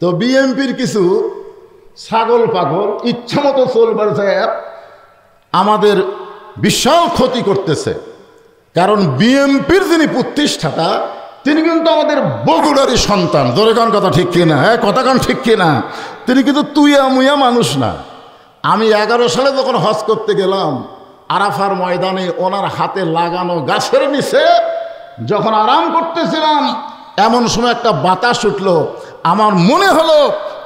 তো বিএনপির কিছু ছাগল পাগল ইচ্ছা মতো চলবার যায় আমাদের বিশাল ক্ষতি করতেছে। কারণ বিএনপির যিনি প্রতিষ্ঠাতা তিনি কিন্তু আমাদের বগুড়ারই সন্তান। জোরে কান কথা ঠিক কিনা? হ্যাঁ, কথা কান ঠিক কিনা? তিনি কিন্তু তুইয়া মুইয়া মানুষ না। আমি 11 সালে যখন হজ করতে গেলাম, আরাফার ময়দানে ওনার হাতে লাগানো গাছের নিচে যখন আরাম করতেছিলাম, এমন সময় একটা বাতাস উঠলো। আমার মনে হলো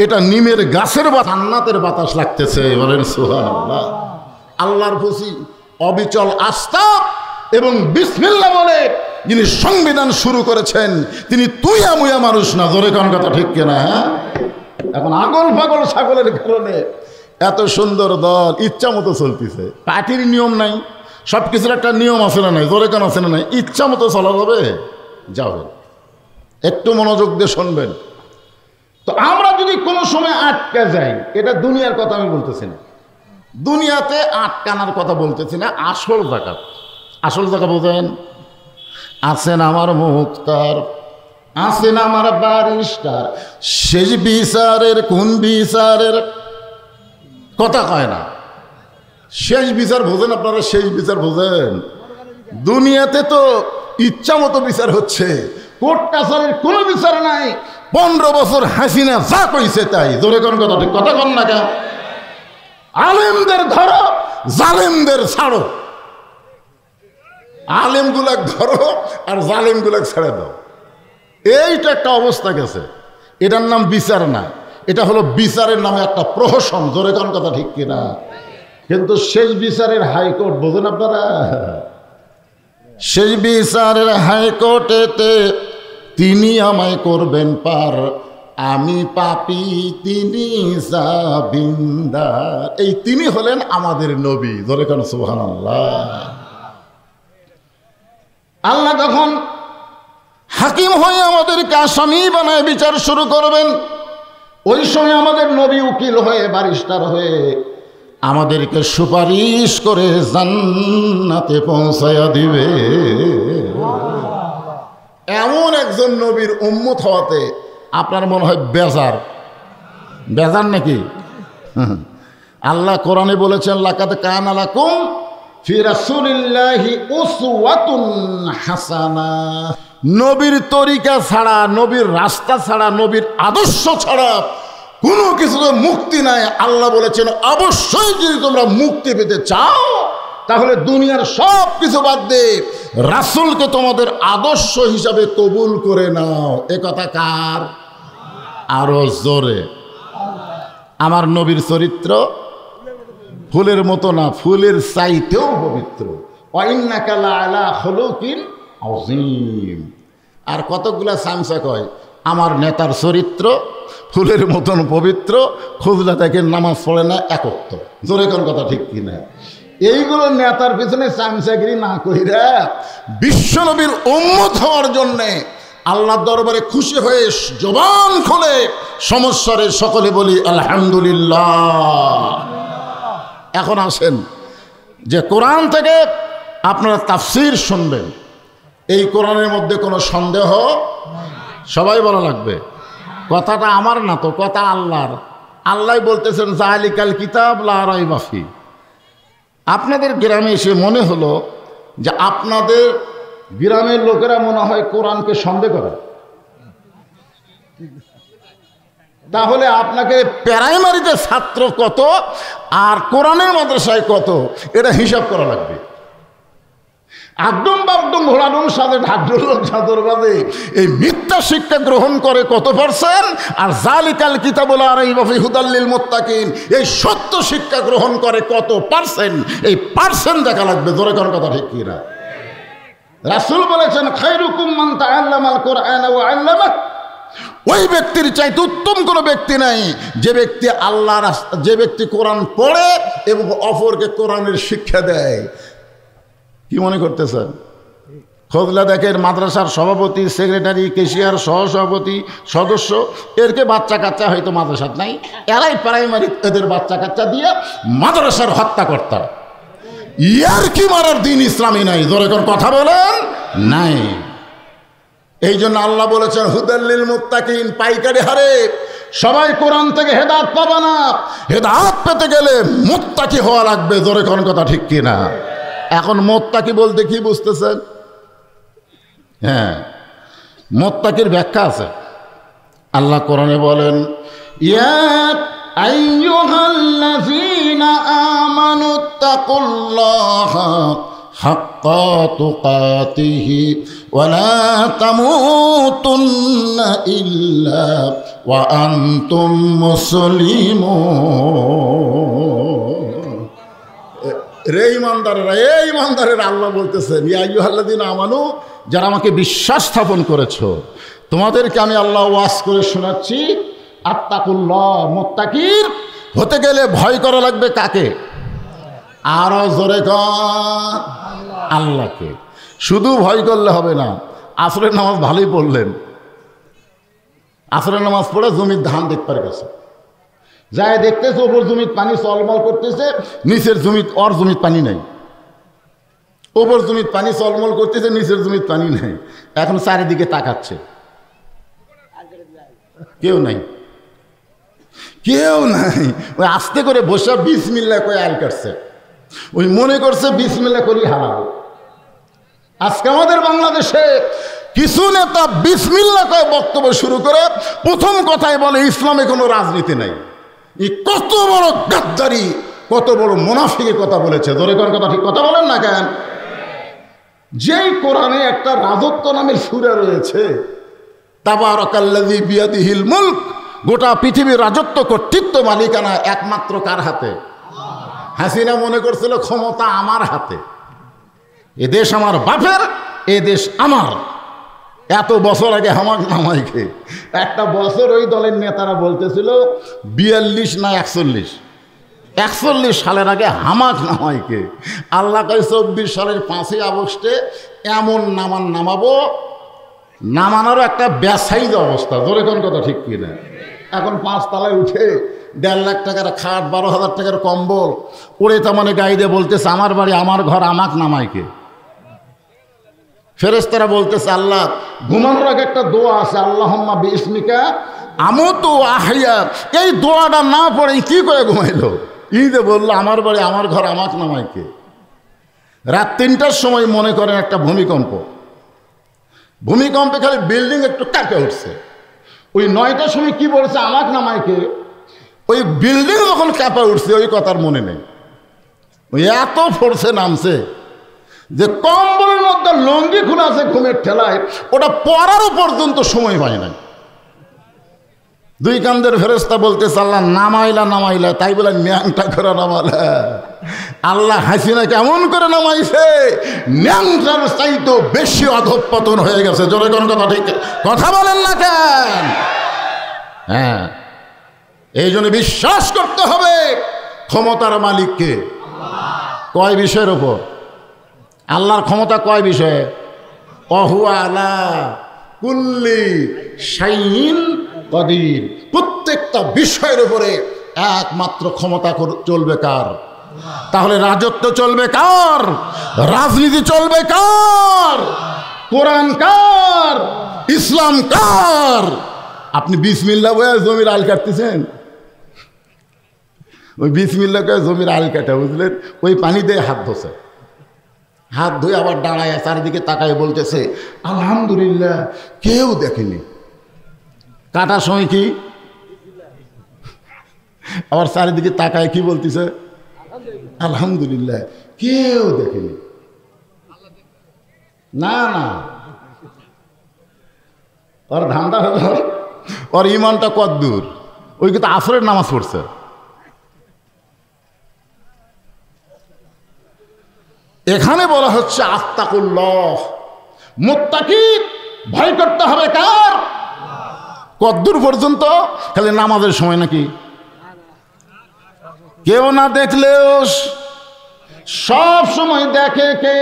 এটা নিমের গাছের বা জান্নাতের বাতাস লাগতেছে। বলেন সুবহানাল্লাহ। আল্লাহর প্রতি অবিচল আস্থা এবং বিসমিল্লাহ বলে যিনি সংবিধান শুরু করেছেন তিনি তুইয়া মুইয়া মানুষ না। জোরে কান কথা ঠিক কিনা? হ্যাঁ, এখন আগল পাগল ছাগলের কারণে এত সুন্দর দল ইচ্ছা মতো চলতেছে। পার্টির নিয়ম নাই, সব কিছুর একটা নিয়ম আছে না নাই? জোরে কান আছে না নাই? ইচ্ছা মতো চলা যাবে? যাবে। একটু মনোযোগ দিয়ে শুনবেন। তো আমরা যদি কোনো সময় আটকে যাই, এটা দুনিয়ার কথা আমি বলতেছি না, দুনিয়াতে আটকানোর কথা বলতেছি না, আসল জাকাত। আসল জাকাত বোঝেন? আছেন আমার মুক্তার, আছেন আমার বারিস্টার, শেষ বিচারের কোন বিচারের কথা কয় না। শেষ বিচার বোঝেন আপনারা? শেষ বিচার বোঝেন? দুনিয়াতে তো ইচ্ছা মতো বিচার হচ্ছে, কোর্ট কাছারির কোনো বিচার নাই। 15 বছর হাসিনা যা কইছে তাই। জোরে কোন কথা ঠিক কথা কন না কেন? আলেমদের ধরো, জালেমদের ছাড়ো। আলেমগুলা ধরো আর জালেমগুলা ছেড়ে দাও। এইটা একটা অবস্থা গেছে। এটার নাম বিচার না, এটা হলো বিচারের নামে একটা প্রহসন। জোরে কোন কথা ঠিক কিনা? কিন্তু শেষ বিচারের হাইকোর্ট বোঝেন আপনারা? শেষ বিচারের হাইকোর্টেতে তিনি আমায় করবেন পার, আমি পাপী তিনি জামিনদার। এই তিনি হলেন আমাদের নবী। জোরে কোন সুবহানাল্লাহ। আল্লাহ যখন হাকিম হয়ে আমাদেরকে আসামি বানায় বিচার শুরু করবেন, ওই সময় আমাদের নবী উকিল হয়ে বারিস্টার হয়ে আমাদেরকে সুপারিশ করে জান্নাতে পৌঁছায়া দিবে। এমন একজন নবীর উম্মত হওয়াতে আপনার মনে হয় বেজার? বেজার নাকি? আল্লাহ কোরআনে বলেছেন, লাকাদ কানা লাকুম ফি রাসূলিল্লাহি উসওয়াতুন হাসানাহ। নবীর তরিকা ছাড়া, নবীর রাস্তা ছাড়া, নবীর আদর্শ ছাড়া কোনো কিছুতে মুক্তি নাই। আল্লাহ বলেছেন অবশ্যই যদি তোমরা মুক্তি পেতে চাও তাহলে দুনিয়ার সব কিছু বাদ দিয়ে রাসূলকে তোমাদের আদর্শ হিসাবে কবুল করে নাও। এ কথা কার? আরো জোরে। আমার নবীর চরিত্র ফুলের মতো না, ফুলের চাইতেও পবিত্র। ওয়া ইন্নাকা লাআলা খুলুকিন আযীম। আর কতগুলা সামসা কয় আমার নেতার চরিত্র ফুলের মতন পবিত্র, খুজলা থেকে নামাজ পড়ে না, একত্ব। জোরে কোন কথা ঠিক কিনা? এইগুলো নেতার পিছনে চামচাগিরি না কইরা বিশ্বনবীর উম্মত হওয়ার জন্যে আল্লাহর দরবারে খুশি হয়ে জবান খুলে সমস্যারে সকলে বলি আলহামদুলিল্লাহ। এখন আসেন যে কোরআন থেকে আপনারা তাফসীর শুনবেন, এই কোরআনের মধ্যে কোনো সন্দেহ সবাই বলা লাগবে। কথাটা আমার না তো, কথা আল্লাহর। আল্লাহ বলতেছেন যালিকাল কিতাব লা রাইবা ফি। আপনাদের গ্রামে এসে মনে হলো যে আপনাদের গ্রামের লোকেরা মনে হয় কোরআনকে সন্দেহ করে, তাহলে আপনাকে প্রাইমারিতে ছাত্র কত আর কোরআনের মাদ্রাসায় কত এটা হিসাব করা লাগবে। একদম বাকদম ঘোড়াডুম সাথে ঢাকঢোল চাদর বাদে এই মিথ্যা শিক্ষা গ্রহণ করে কত পার্সেন্ট, আর যালিকাল কিতাবুল লা রাইবা ফিহি হুদাল লিল মুত্তাকিন এই সত্য শিক্ষা গ্রহণ করে কত পার্সেন্ট, এই পার্সেন্ট দেখা লাগবে। জোরে কোন কথা ঠিক কিনা? রাসূল বলেছেন খায়রুকুম মান তাআল্লামাল কুরআনা ওয়া আল্লামা। ওই ব্যক্তির চাইতে উত্তম কোনো ব্যক্তি নাই যে ব্যক্তি আল্লাহর, যে ব্যক্তি কোরআন পড়ে এবং অপরকে কোরআনের শিক্ষা দেয়। কি মনে করতেছেন? খোঁজলা দেখেন মাদ্রাসার সভাপতি, সেক্রেটারি, ক্যাশিয়ার, সহসভাপতি, সদস্য, এরকে বাচ্চা কাচ্চা হয়তো মাদ্রাসাত নাই, এরাই প্রাইমারি এদের বাচ্চা কাচ্চা দিয়ে মাদ্রাসার হত্যা কর্তা। ইয়ার কি মারার দিন ইসলামী নাই। জোরে কোন কথা বলেন নাই। এই জন্য আল্লাহ বলেছেন হুদাল লিল মুত্তাকিন, পাইকারি হারে সবাই কোরআন থেকে হেদায়েত পাবে না। হেদায়েত পেতে গেলে মুত্তাকি হওয়া লাগবে। জোরে কোন কথা ঠিক কিনা? এখন মুত্তাকি বলতে কি বুঝতেছেন? হ্যাঁ, মুত্তাকির ব্যাখ্যা আছে। আল্লাহ কোরআনে বলেন, ইয়া আইয়ুহাল্লাযীনা আমানুত্তাকুল্লাহা হাক্কা তুকাতিহি ওয়া লা তামুতুন্না ইল্লা ওয়া আনতুম মুসলিমুন। রে ইমানদারেরা, এই ইমানদারেরা, আল্লাহ বলতেছেন, ইয়া আইয়ুহাল্লাযীনা আমানু, যারা আমাকে বিশ্বাস স্থাপন করেছো, তোমাদেরকে আমি আল্লাহ ওয়াজ করে শোনাচ্ছি, আত্তাকুল্লাহ, মুত্তাকির হতে গেলে ভয় করা লাগবে কাকে? আরো জোরে কর, আল্লাহকে। শুধু ভয় করলে হবে না। আসরের নামাজ ভালোই পড়লেন, আসরের নামাজ পড়ে জমির ধান দেখতে গেছে, যায় দেখতেছে ওপর জমির পানি চলমল করতেছে, নিচের জমির ওর জমির পানি নাই। ওপর জমির পানি চলমল করতেছে, নিচের জমির পানি নাই। এখন চারিদিকে তাকাচ্ছে, কেউ নাই, কেউ নাই। ওই আস্তে করে বসে বিসমিল্লাহ কয়ে আল কাটছে। ওই মনে করছে বিসমিল্লাহ করি হালাল। আজকে আমাদের বাংলাদেশে কিছু নেতা বিসমিল্লাহ কয়ে বক্তব্য শুরু করে প্রথম কথাই বলে ইসলামে কোনো রাজনীতি নাই। এই কত বড় গাদ্দারি, কত বড় মুনাফিকের কথা বলেছে। ধরে কোন কথা ঠিক কথা বলেন না কেন? যেই কোরআনে একটা রাজত্ব নামের সূরা রয়েছে, তাবারাকাল্লাযী বিয়াদিহিল মুলক, গোটা পৃথিবীর রাজত্ব কর্তৃত্ব মালিকানা একমাত্র কার হাতে? হাসিনা মনে করছিল ক্ষমতা আমার হাতে, এ দেশ আমার বাপের, এ দেশ আমার। এত বছর আগে হামাক নামাইকে একটা বছর ওই দলের নেতারা বলতেছিল 42 না 41 সালের আগে হামাক নামাইকে। আল্লাহ কয় 24 সালের 5ই আগস্টে এমন নামাবো, নামানোরও একটা ব্যাসাইজ অবস্থা। ধরে কোন কথা ঠিক কিনা? এখন 5 তলায় উঠে 1.5 লাখ টাকার খাট, 12,000 টাকার কম্বল ওরে তার গাইদে বলতেছে আমার বাড়ি আমার ঘর, আমাক নামাইকে। ফেরেশতারা বলতেছে আল্লাহ, ঘুমানোর আগে একটা দোয়া আছে, আল্লাহুম্মা বিইসমিকা আমুতু আহইয়া। এই দোয়াটা না পড়ে কি করে ঘুমাইলো? ঈদে বললো আমার বাড়ি আমার ঘর, আমাক নামাইকে। রাত 3টার সময় মনে করেন একটা ভূমিকম্পে খালি বিল্ডিং একটু কাঁপে উঠছে। ওই 9টার সময় কি বলেছে? আমাক নামাইকে। ওই বিল্ডিং যখন কাঁপে উঠছে ওই কথার মনে নেই। ওই এত ফোর্সে নামছে যে কম্বলের মধ্যে লঙ্গি খুলে আছে ঘুমের ঠেলায়, ওটা পরারও পর্যন্ত সময় পায় না। 2 কান্দের ফেরেশতা বলতেছে আল্লাহ নামাইলা, তাই বলে ন্যাংটা করে নামালা। আল্লাহ হাসিনা কেমন করে নামাইছে, ন্যাংটার চাইতো বেশি অধঃপতন হয়ে গেছে। জোরে কোন কথা ঠিক কথা বলেন না কেন? হ্যাঁ, এই জন্য বিশ্বাস করতে হবে ক্ষমতার মালিককে। কয় বিষয়ের ওপর? আল্লাহর ক্ষমতা কয় বিষয়ে? অহুয়া আলা কুল্লি শাইইন কদির। প্রত্যেকটা বিষয়ের উপরে একমাত্র ক্ষমতা চলবে কার? তাহলে রাজত্ব চলবে কার? রাজনীতি চলবে কার? কোরআন কার? ইসলাম কার? আপনি বিসমিল্লাহ বলে জমির আল কাটতেছেন, ওই বিসমিল্লাহ করে জমির আল কাটা, বুঝলেন? ওই পানি দিয়ে হাত ধোছে, হাত ধুয়ে আবার দাঁড়ায় চারিদিকে তাকায় বলতেছে আলহামদুলিল্লাহ, কেউ দেখেনি। কাটার সময় কি আবার চারিদিকে তাকায় কি বলতেছে? আলহামদুলিল্লাহ, কেউ দেখেনি। না ওর ধান্দা হলো, ওর ইমানটা কত দূর। ওই কিন্তু আসরের নামাজ পড়ছে। এখানে বলা হচ্ছে আত্তাকুল্লাহ, মুত্তাকি, ভয় করতে হবে কার? কদ্দূর পর্যন্ত? খালি নামাজের সময় নাকি? কেউ না দেখলেও সব সময় দেখে কে?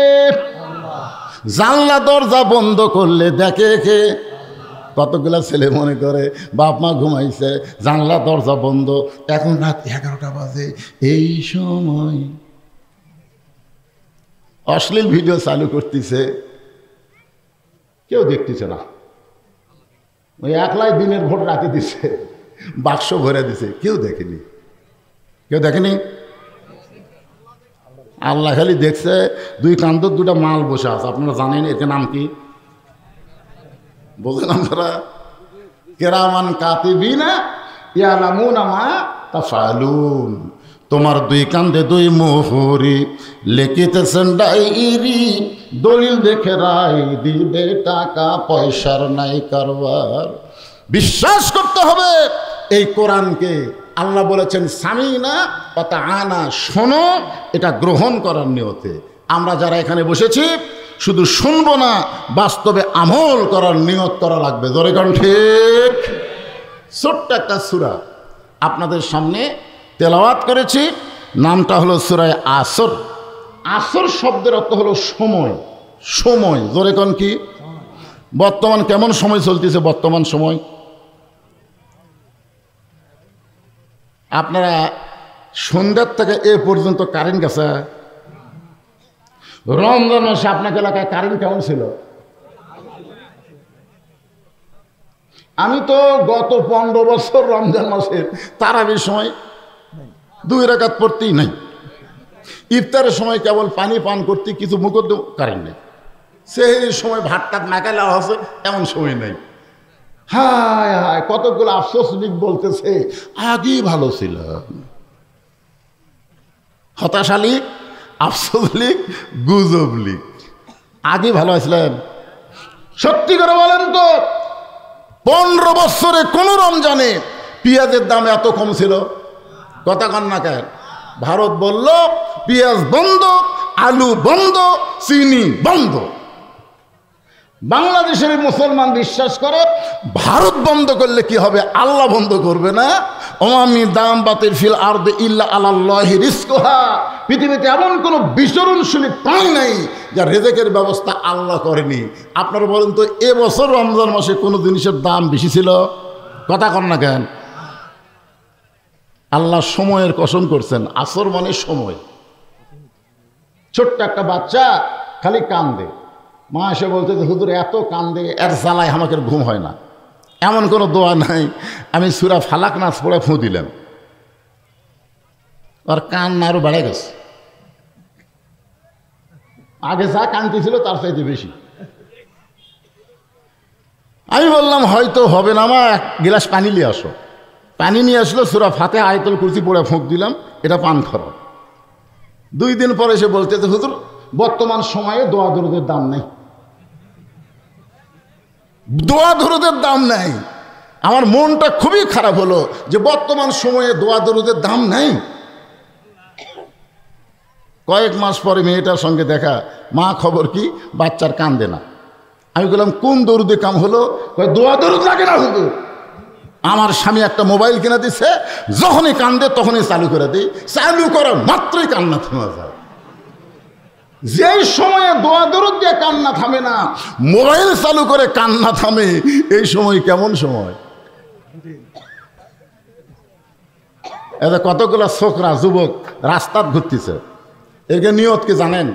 জানলা দরজা বন্ধ করলে দেখে কে? কতগুলা ছেলে মনে করে বাপ মা ঘুমাইছে, জানলা দরজা বন্ধ, এখন রাত 11টা বাজে, এই সময় অশ্লীল ভিডিও চালু করতেছে, কেউ দেখতেছে না। ওই একলাই দিনের ভোট রাতে দিচ্ছে, বাক্স ভরে দিছে, কেউ দেখেনি। কেউ দেখেনি? আল্লাহ খালি দেখছে দুই কান্দর দুটা মাল বসে আছে। আপনারা জানেন এর নাম কি? বলছিলাম তারা কেরামান কাতিবিনা ইয়ালামুনা মা তাফআলুন। তোমার দুই কান্দে দুই মোহরি লিখিতেছেন ডায়েরি, দলিল দেখে রায় দিবে, টাকা পয়সার নাই কারবার। বিশ্বাস করতে হবে এই কোরআনকে। আল্লাহ বলেছেন সামিনা ওয়া তাআনা, শোনো, এটা গ্রহণ করার নিয়তে। আমরা যারা এখানে বসেছি শুধু শুনবো না, বাস্তবে আমল করার নিয়ত করা লাগবে। জোরে কোন ঠিক? ছোট্ট একটা সূরা আপনাদের সামনে তেলাওয়াত করেছি, নামটা হলো সূরা আসর। আসর শব্দের অর্থ হলো সময়। সময়, জোরে কোন কি? বর্তমান কেমন সময় চলতেছে? বর্তমান সময় আপনারা সন্ধ্যার থেকে এ পর্যন্ত কারেন্ট গেছে? রমজান মাসে আপনাকে এলাকায় কারেন্ট কেমন ছিল? আমি তো গত 15 বছর রমজান মাসের তারাবির সময় 2 রাকাত পড়তেই নাই। ইফতারের সময় কেবল পানি পান করতে কিছু মুখদ্দম, কারেন্ট নেই। সেহরির সময় ভাত টাত নাকালা আছে, এমন সময় নেই। হায় হায়, কতগুলো আফসোস লিগ বলতেছে আগেই ভালো ছিল। হতাশা লিগ, আফসোস লিগ, গুজব লিগ। আগে ভালো আছিলেন? সত্যি করে বলেন তো, 15 বছরে কোন রমজানে পেঁয়াজের দাম এত কম ছিল? কথা কন না কেন? ভারত বলল পেঁয়াজ বন্ধ, আলু বন্ধ, চিনি বন্ধ। বাংলাদেশের মুসলমান বিশ্বাস করে ভারত বন্ধ করলে কি হবে, আল্লাহ বন্ধ করবে না। ওমামি দাম বাতিল ফিল আরদি ইল্লা আলাল্লাহি রিজকুহা। পৃথিবীতে এমন কোনো বিচরণশীল প্রাণী নাই যার রিজেকের ব্যবস্থা আল্লাহ করেনি। আপনারা বলেন তো, এবছর রমজান মাসে কোনো জিনিসের দাম বেশি ছিল? কথা কন না কেন? আল্লাহ সময়ের কসম করছেন। আসর মানে সময়। ছোট্ট একটা বাচ্চা খালি কান্দে, মা এসে বলতে যে হুজুর এত কান্দে, এর জ্বালায় আমাকে ঘুম হয় না। এমন কোনো দোয়া নাই। আমি সূরা ফালাক নাস পড়ে ফুঁ দিলাম, আর কান্না আরো বেড়ে গেছে। আগে যা কান্দতেছিল তার চাইতে বেশি। আমি বললাম হয়তো হবে না, মা 1 গ্লাস পানি নিয়ে আসো। পানি নিয়ে আসলো, সূরা ফাতিহা আয়াতুল কুরসি পড়ে ফুঁক দিলাম, এটা পান করো। 2 দিন পরে এসে বলতেছে হুজুর বর্তমান সময়ে দোয়া দরুদের দাম নেই। দোয়া দরুদের দাম নাই। আমার মনটা খুবই খারাপ হলো যে বর্তমান সময়ে দোয়া দরুদের দাম নাই। কয়েক মাস পরে মেয়েটার সঙ্গে দেখা, মা খবর কি? বাচ্চার কান্দে না। আমি বললাম কোন দরুদে কাম হলো? দোয়া দরুদ লাগে না হুজুর। আমার স্বামী একটা মোবাইল কিনে দিচ্ছে, যখনই কান্দে তখনই চালু করে দিই, চালু করার মাত্রই কান্না থেমে যায়। যেই সময়ে দোয়া দরুদ দিয়ে কান্না থামে না, মোবাইল চালু করে কান্না থামে। এই সময় কেমন সময়? এতে কতগুলো ছোকরা যুবক রাস্তাত ঘুরতেছে, এর নিয়ত কি জানেন?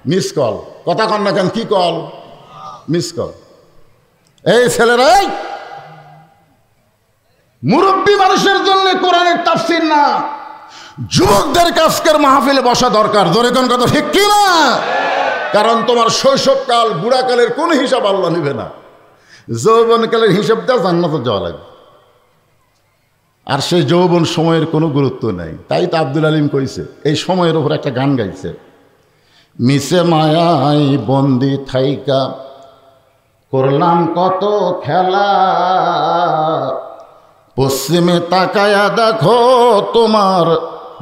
Miss call. কথা কন না কেন? কি কল? Miss call. এই ছেলেরা, মুরব্বী মানুষের জন্য কোরআনের তাফসীর না, যুবকদের আজকের মাহফিলে বসা দরকার। জোরে কোন কথা ঠিক কি না? কারণ তোমার শৈশবকাল, বুড়াকালের কোন হিসাব আল্লাহ নেবে না। যৌবনকালের হিসাব দেওয়া জান্নাতে যাওয়া লাগবে। আর সেই যৌবন সময়ের কোনো গুরুত্ব নাই। তাই তো আব্দুল আলিম কইছে, এই সময়ের ওপর একটা গান গাইছে, মিশে মায়াই বন্দি থাইকা করলাম কত খেলা, পশ্চিমে তাকায়া দেখো তোমার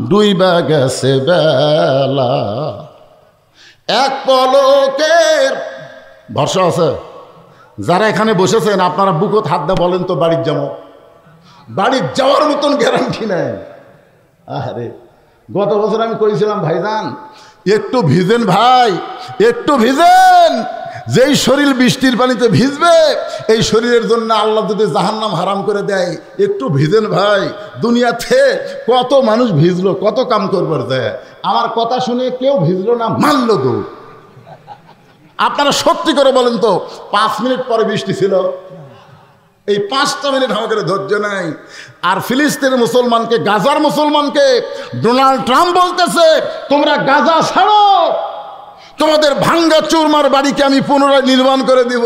ডুইবা গেছে বেলা, এক পলকের ভরসা আছে। যারা এখানে বসেছেন আপনারা বুকত হাত দা বলেন তো বাড়ির যাবো। বাড়ির যাওয়ার মতন গ্যারান্টি নেই। আরে গত বছর আমি করেছিলাম ভাইজান একটু ভিজেন ভাই, একটু ভিজেন। যেই শরীর বৃষ্টির পানিতে ভিজবে, এই শরীরের জন্য আল্লাহ যদি জাহান্নাম হারাম করে দেয়, একটু ভিজেন ভাই। দুনিয়াতে কত মানুষ ভিজলো, কত কাম করবার দেয়। আমার কথা শুনে কেউ ভিজলো না, মানলো দৌড়। আপনারা সত্যি করে বলেন তো, 5 মিনিট পরে বৃষ্টি ছিল। এই 5টা মিনিট আমাকে ধৈর্য নাই। আর ফিলিস্তিনের মুসলমানকে, গাজার মুসলমানকে ডোনাল্ড ট্রাম্প বলতেছে তোমরা গাজা ছাড়ো, তোমাদের ভাঙ্গা চুরমার বাড়িকে আমি পুনরায় নির্মাণ করে দিব।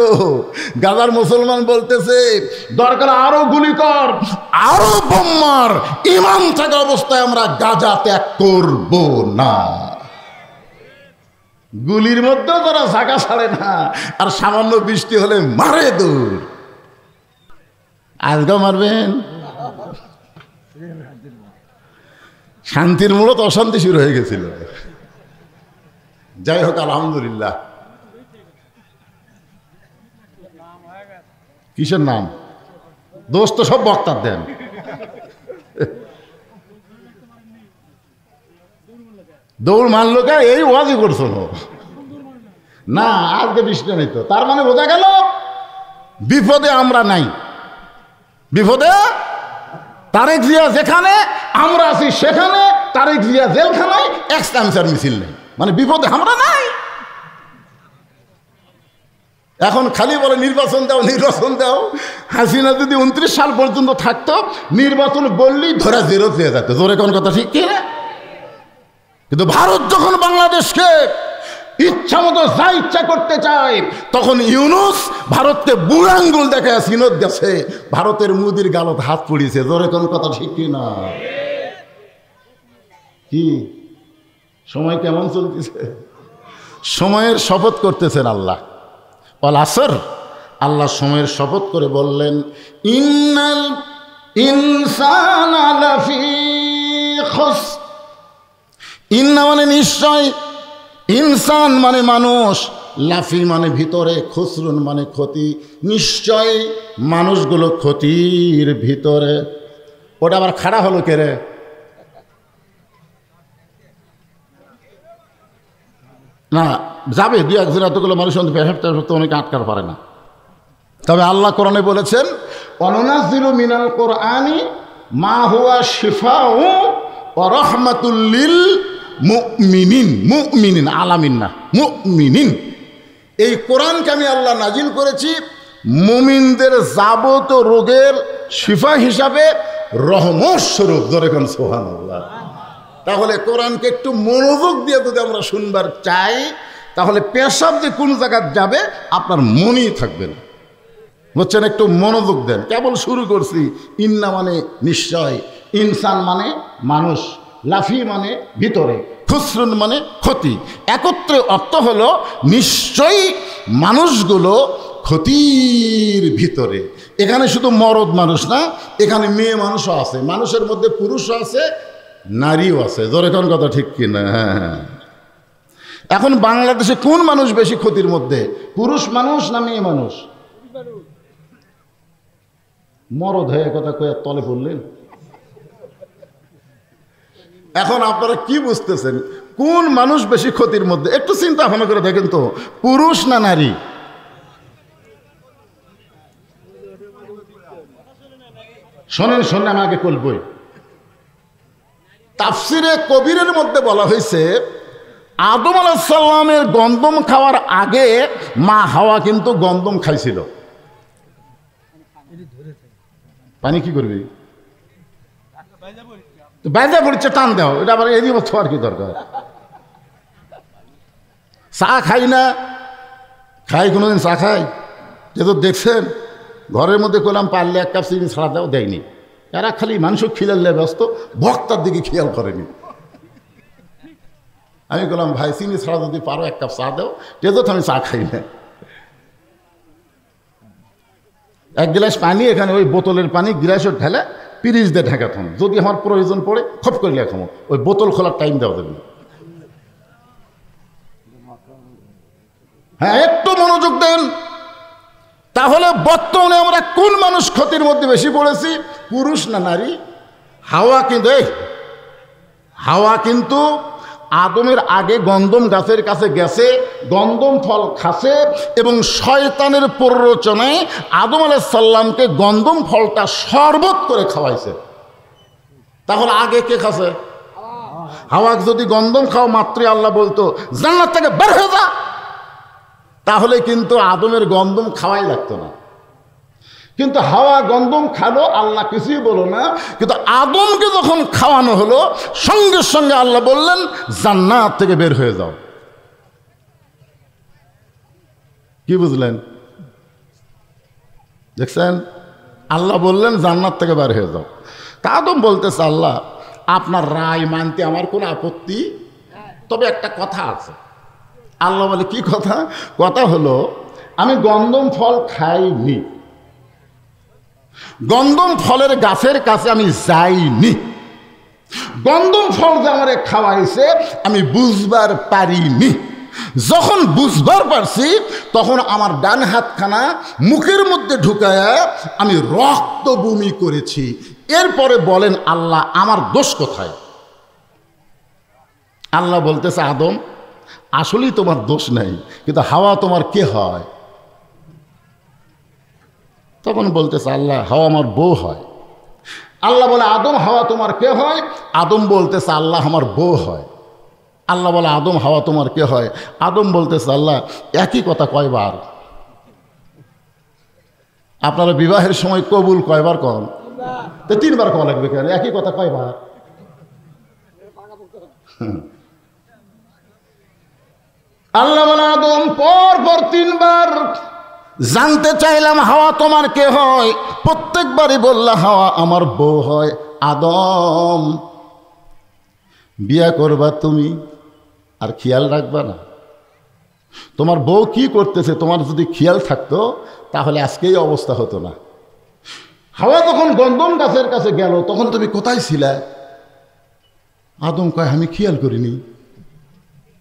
গাজার মুসলমান বলতেছে দরকার আরো গুলি কর, আরো বোম মার, ঈমান থাকা অবস্থায় আমরা গাজা ত্যাগ করব না। গুলির মধ্যেও তারা জায়গা ছাড়ে না, আর সামান্য বৃষ্টি হলে মারে দূর। আজকে মারবেন, শান্তির মূলত অশান্তি শুরু হয়ে গেছিল। যাই হোক, আলহামদুলিল্লাহ। কিসের নাম? দোষ তো সব বক্তার দেন। দৌড় মারলো কে? এই ওয়াজই করছো না, আজকে বৃষ্টি নেই তো, তার মানে বোঝা গেল বিপদে আমরা নাই। বিপদে তারেক জিয়া যেখানে, আমরা আছি সেখানে, তারেক জিয়া জেলখানায়, এক্সটানসার মিছিল নেই, মানে বিপদে আমরা নাই। এখন খালি বলে নির্বাচন দাও, নির্বাচন দাও। হাসিনা যদি 29 সাল পর্যন্ত থাকতো, নির্বাচন বললেই ধরা জেরো পেয়ে যেত। জোরে কোন কথা ঠিক কিনা? কিন্তু ভারত যখন বাংলাদেশকে ইচ্ছা মতো যা ইচ্ছা করতে চায়, তখন ইউনূস ভারতকে বুড়ো আঙ্গুল দেখায় সিনত গেছে, ভারতের মুদির গালত হাত পড়িয়েছে। জোরে কোন কথা ঠিক কিনা? কি সময় কেমন চলতেছে? সময়ের শপথ করতেছেন আল্লাহ। ওয়াল আসর, আল্লাহ সময়ের শপথ করে বললেন ইন্নাল ইনসানা লাফি খুসর। ইন্না মানে নিশ্চয়, ইনসান মানে মানুষ, লাফি মানে ভিতরে, খুসরুন মানে ক্ষতি। নিশ্চয় মানুষগুলো ক্ষতির ভিতরে। ওটা আবার খাড়া হলো কে রে? না যাবে, দু একজন, এতগুলো মানুষ তো অনেকে আটকার পারে না। তবে আল্লাহ কোরআনে বলেছেন অনুনাজ্জিলু মিনাল কোরআনি মা হুয়া শিফাউ ওয়া রাহমাতুল লিল মুমিনিন। মুমিনিন, আলামিন না, মুমিনিন। এই কোরআনকে আমি আল্লাহ নাজিল করেছি মুমিনদের যাবতীয় রোগের শিফা হিসাবে, রহমত স্বরূপ। ধরে কোন সুবহানাল্লাহ। তাহলে কোরআনকে একটু মনোযোগ দিয়ে যদি আমরা শুনবার চাই, তাহলে পেশাব যে কোন জায়গায় যাবে আপনার মনেই থাকবে না। বুঝছেন? একটু মনোযোগ দেন। কেবল শুরু করছি। ইন্না মানে নিশ্চয়, ইনসান মানে মানুষ, লাফি মানে ভিতরে, খুসরুন মানে ক্ষতি। একত্রে অর্থ হলো নিশ্চয়ই মানুষগুলো ক্ষতির ভিতরে। এখানে শুধু মরদ মানুষ না, এখানে মেয়ে মানুষও আছে, মানুষের মধ্যে পুরুষও আছে, নারীও আছে। জোরে কোন কথা ঠিক কিনা? এখন বাংলাদেশে কোন মানুষ বেশি ক্ষতির মধ্যে, পুরুষ মানুষ না মেয়ে মানুষ? মরদ হয়ে কথা কয়ে তলে পড়লেন। এখন আপনারা কি বুঝতেছেন কোন মানুষ বেশি ক্ষতির মধ্যে? একটু চিন্তা ভাবনা করে দেখেন তো, পুরুষ না নারী? শোনেন শোনেন, আমি আগে বলবই। তাফসিরে কবিরের মধ্যে বলা হয়েছে আদম আলাইহিস সালামের গন্ধম খাওয়ার আগে মা হাওয়া কিন্তু গন্ধম খাইছিল। পানি কি করবি? বাইজা পড়ছে, টান দাও। এটা আবার এই আর কি দরকার? চা খাই না, খাই কোনোদিন চা খাই? যে তো দেখছেন ঘরের মধ্যে করলাম পারলে 1 কাপ চিনি ছাড়া দাও, দেয়নি। এরা খালি মানুষ খিলালে ব্যস্ত, বক্তার দিকে খেয়াল করেনি। আমি বললাম ভাই চিনি ছাড়া যদি পারো 1 কাপ চা দাও, যেহেতু আমি চা খাই না। 1 গ্লাস পানি, এখানে ওই বোতলের পানি গ্লাসে ঢেলে পিরিচ দিয়ে ঢাকা থাম, যদি আমার প্রয়োজন পড়ে খপ করে লেখামো, ওই বোতল খোলার টাইম দেওয়া দেবে। হ্যাঁ, একটু মনোযোগ দেন। তাহলে বর্তমানে আমরা কোন মানুষ ক্ষতির মধ্যে বেশি পড়েছি, পুরুষ না নারী? হাওয়া কিন্তু আদমের আগে গন্ধম গাছের কাছে গেছে, গন্ধম ফল খাসে, এবং শয়তানের প্ররোচনায় আদম আলাইহিস সালামকে গন্ধম ফলটা শরবত করে খাওয়াইছে। তাহলে আগে কে খাসে? হাওয়াক যদি গন্ধম খাওয়া মাত্রই আল্লাহ বলতো জান্নাত থেকে বের হয়ে যা, তাহলে কিন্তু আদমের গন্ধম খাওয়াই লাগতো না। কিন্তু হাওয়া গন্ধম খালো, আল্লাহ কিছুই বলো না। কিন্তু আদমকে যখন খাওয়ানো হলো, সঙ্গে সঙ্গে আল্লাহ বললেন জান্নাত থেকে বের হয়ে যাও। কি বুঝলেন? দেখছেন, আল্লাহ বললেন জান্নাত থেকে বের হয়ে যাও। তা আদম বলতেছে আল্লাহ আপনার রায় মানতে আমার কোনো আপত্তি, তবে একটা কথা আছে। আল্লাহ বলে কি কথা? কথা হলো আমি গন্ধম ফল খাইনি, গন্ধম ফলের গাছের কাছে আমি যাইনি, গন্ধম ফল যে আমারে খাওয়াইছে আমি বুঝবার পারিনি। যখন বুঝবার পারছি তখন আমার ডান হাতখানা মুখের মধ্যে ঢুকায়া আমি রক্ত বমি করেছি। এরপরে বলেন আল্লাহ আমার দোষ কোথায়? আল্লাহ বলতেছে আদম আসলেই তোমার দোষ নাই, কিন্তু হাওয়া তোমার কে হয়? তখন বলতেছে আল্লাহ হাওয়া আমার বউ হয়। আল্লাহ বলে আদম হাওয়া তোমার কে হয়? আদম বলতেছে আল্লাহ আমার বউ হয়। আল্লাহ বলে আদম হাওয়া তোমার কে হয়? আদম বলতেছে আল্লাহ একই কথা কয়বার? আপনারা বিবাহের সময় কবুল কয়বার কন? তো 3 বার কওয়া লাগবে কেন? একই কথা কয়বার? আল্লাহ বলে আদম পর 3 বার জানতে চাইলাম হাওয়া তোমার কে হয়, প্রত্যেকবারই বললা হাওয়া আমার বউ হয়। আদম বিয়া করবা তুমি আর খেয়াল রাখবা না? তোমার বউ কি করতেছে তোমার যদি খেয়াল থাকতো তাহলে আজকেই অবস্থা হতো না। হাওয়া যখন গন্ধম গাছের কাছে গেল তখন তুমি কোথায় ছিলে? আদম কয় আমি খেয়াল করিনি।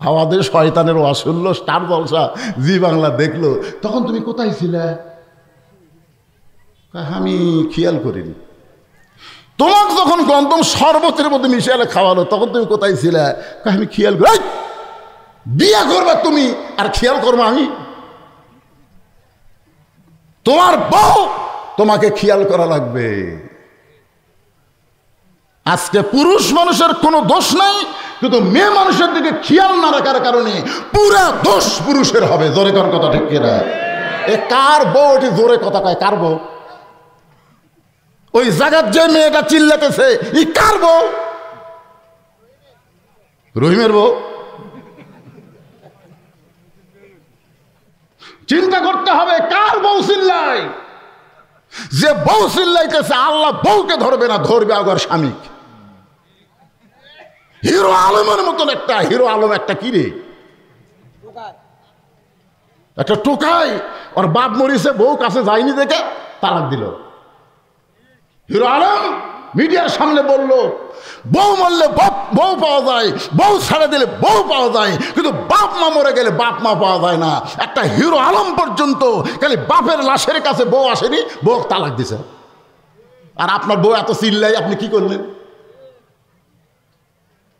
আমাদের শয়তানের ওয়াজ শুনলো, স্টার জলসা জি বাংলা দেখলো, তখন তুমি কোথায় ছিলে? আমি খেয়াল করিনি। তোমাকে যখন গন্ধম শরবতের মধ্যে মিশিয়ে খাওয়ালো তখন তুমি কোথায় ছিলে? আমি খেয়াল করি। বিয়ে করবা তুমি আর খেয়াল করবো আমি? তোমার বউ তোমাকে খেয়াল করা লাগবে। আজকে পুরুষ মানুষের কোনো দোষ নাই, কিন্তু মেয়ে মানুষের দিকে খেয়াল না রাখার কারণে পুরা দোষ পুরুষের হবে। জোরে কর কথা ঠিক কিনা? এ কার বউ? এটি জোরে কথা কয় কার বউ? ওই জায়গার যে মেয়েটা চিল্লাতেছে ই কার বউ? রহিমের বউ? চিন্তা করতে হবে কার বউ চিল্লায়। যে বউ চিল্লাইতেছে আল্লাহ বউকে ধরবে না, ধরবে আগর স্বামী। হিরো আলমের মতন একটা হিরো আলম একটা কি রে, একটা টোকাই, ওর বাপ মরিছে বউ কাছে যায়নি দেখে তালাক দিল। হিরো আলম মিডিয়ার সামনে বলল বউ মরলে বউ পাওয়া যায়, বউ ছেড়ে দিলে বউ পাওয়া যায়, কিন্তু বাপ মা মরে গেলে বাপ মা পাওয়া যায় না। একটা হিরো আলম পর্যন্ত খালি বাপের লাশের কাছে বউ আসেনি, বউ তালাক দিছে। আর আপনার বউ এত চিল্লাই, আপনি কি করলেন?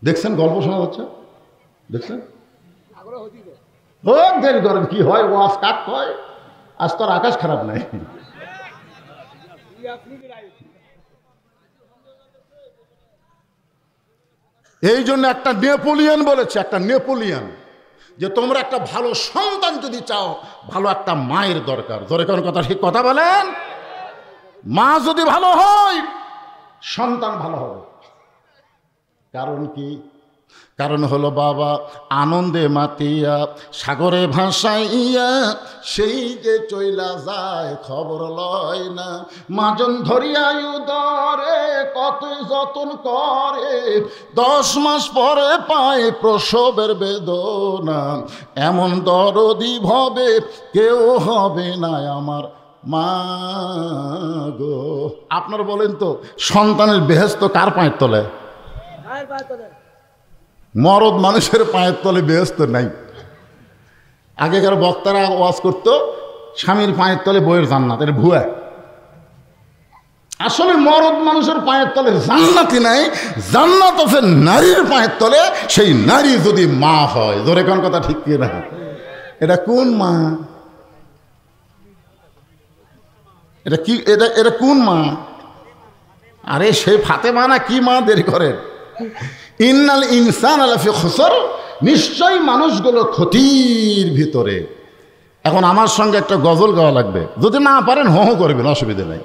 দেখছেন গল্প শোনা হচ্ছে, দেখছেন? দেরি করেন কি হয়, ওয়াজ কাক হয়। আজ তোর আকাশ খারাপ নাই। এই জন্য একটা নেপোলিয়ন বলেছে, একটা নেপোলিয়ন, যে তোমরা একটা ভালো সন্তান যদি চাও ভালো একটা মায়ের দরকার। ধরে কোন কথা ঠিক কথা বলেন? মা যদি ভালো হয় সন্তান ভালো হবে। কারণ কি? কারণ হলো বাবা আনন্দে মাতিয়া সাগরে ভাসাইয়া সেই যে চইলা যায় খবর লয় না। মাজন ধরিয়া উদরে কত যতন করে, 10 মাস পরে পায় প্রসবের বেদনা। এমন দরদি ভবে কেউ হবে না আমার মা গো। আপনারা বলেন তো সন্তানের বেহেশত কার পায়ের তলে? মরদ মানুষের পায়ের তলে বেহেশত নাই। আগেকার বক্তারা ওয়াজ করতো স্বামীর পায়ের তলে বইয়ের জান্নাত, এটা ভুয়া। আসলে মরদ মানুষের পায়ের তলে জান্নাতই নাই, জান্নাত আছে নারীর পায়ের তলে। সেই নারী যদি মা হয়, জোরে কোন কথা ঠিক কি না? এটা কোন মা? এটা কি? এটা কোন মা? আরে সেই ফাতেমা না কি মা? দেরি করেন। ইন্নাল ইনসান লাফি খুসর, নিশ্চয়ই মানুষগুলো ক্ষতির ভিতরে। এখন আমার সঙ্গে একটা গজল গাওয়া লাগবে, যদি না পারেন হো হো করবেন, অসুবিধা নেই।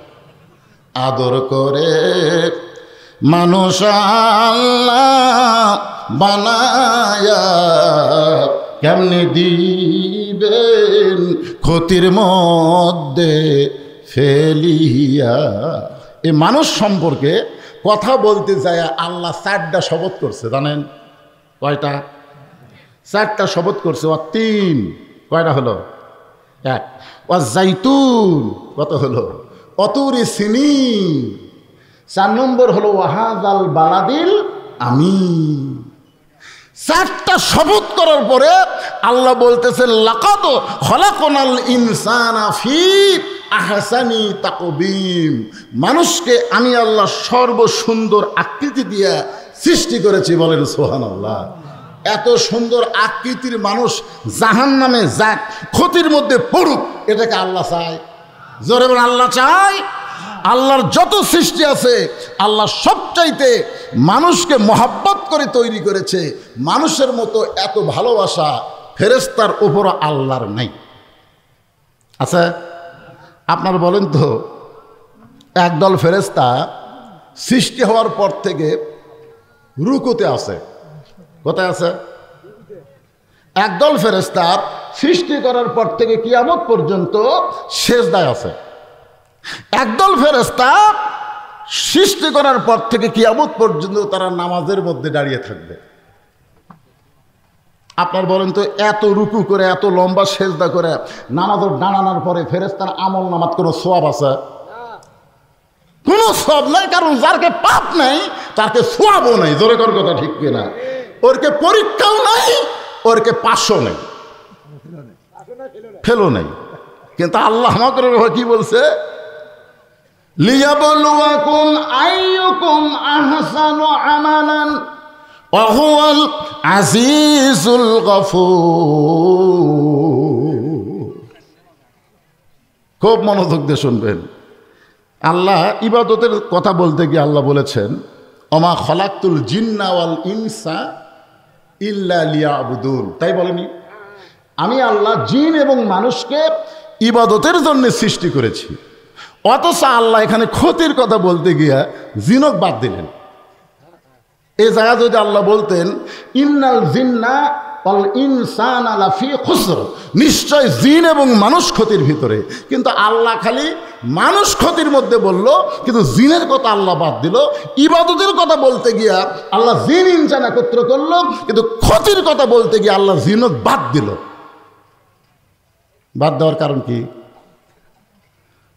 আদর করে মানুষ আল্লাহ বানায়া কেমনে দিবেন ক্ষতির মধ্যে ফেলিয়া। এই মানুষ সম্পর্কে কথা বলতে যায় আল্লাহ 4টা শপথ করছে, জানেন কয়টা? 4টা শপথ করছে। ও 3, কয়টা হলো? 1। ও জাইতুন, কত হলো? অতুরি সিনিন। 4 নম্বর হলো ওয়াহাদাল বালাদিল আমিন। 4টা শপথ করার পরে আল্লাহ বলতেছেন লাকাদ খলাকনাল ইনসানা ফি আহসানি তাকবীম। মানুষকে আমি আল্লাহ সর্বসুন্দর আকৃতি দিয়ে সৃষ্টি করেছি, বলেন সুবহানাল্লাহ। এত সুন্দর আকৃতির মানুষ জাহান্নামে যাক, ক্ষতির মধ্যে পড়ুক, এটাকে আল্লাহ চায়? জোরে বলেন আল্লাহ চায়? আল্লাহর যত সৃষ্টি আছে আল্লাহ সবচাইতে মানুষকে মহাব্বত করে তৈরি করেছে। মানুষের মতো এত ভালোবাসা ফেরেশতার উপর আল্লাহর নাই। আচ্ছা আপনারা বলেন তো, একদল ফেরেশতা সৃষ্টি হওয়ার পর থেকে রুকুতে আছে, কোথায় আছে? একদল ফেরেশতা সৃষ্টি করার পর থেকে কিয়ামত পর্যন্ত সেজদায় আছে। একদল ফেরেশতা সৃষ্টি করার পর থেকে কিয়ামত পর্যন্ত তারা নামাজের মধ্যে দাঁড়িয়ে থাকবে। আপনার বলেন তো, এত রুকু করে এত লম্বা সেজদা করে নামাজের দাঁড়ানোর পরে ফেরেশতার আমল নামাজ কোনো সওয়াব আছে? কোনো সওয়াব নাই, কারণ যারকে পাপ নাই তারকে সওয়াবও নাই। জোরে কর কথা, ঠিক কিনা? ওরকে পরীক্ষাও নাই, ওরকে পাশও নেই, ফেলো নেই। কিন্তু আল্লাহ আমাদের কি বলছে? লিয়াবলুয়াকুম আইয়ুকুম আহসানু আমালান ওয়া হুয়াল আজিজুল গফুর। খুব মনোযোগ দিয়ে শুনবেন। আল্লাহ ইবাদতের কথা বলতে গিয়ে আল্লাহ বলেছেন ওমা খলাকতুল জিন্না ওয়াল ইনসা ইল্লা লিয়াবুদুন। তাই বলেনি? আমি আল্লাহ জিন এবং মানুষকে ইবাদতের জন্য সৃষ্টি করেছি। অথচ আল্লাহ এখানে ক্ষতির কথা বলতে গিয়া জিনক বাদ দিলেন। এই জায়গা যদি আল্লাহ বলতেন ইন্নাল জিন্না ওয়াল ইনসানা লাফি খুসর, নিশ্চয় জিন এবং মানুষ ক্ষতির ভিতরে, কিন্তু আল্লাহ খালি মানুষ ক্ষতির মধ্যে বলল, কিন্তু জিনের কথা আল্লাহ বাদ দিল। ইবাদতের কথা বলতে গিয়া আল্লাহ জিন ইনসান একত্র করলো, কিন্তু ক্ষতির কথা বলতে গিয়ে আল্লাহ জিনক বাদ দিল। বাদ দেওয়ার কারণ কি?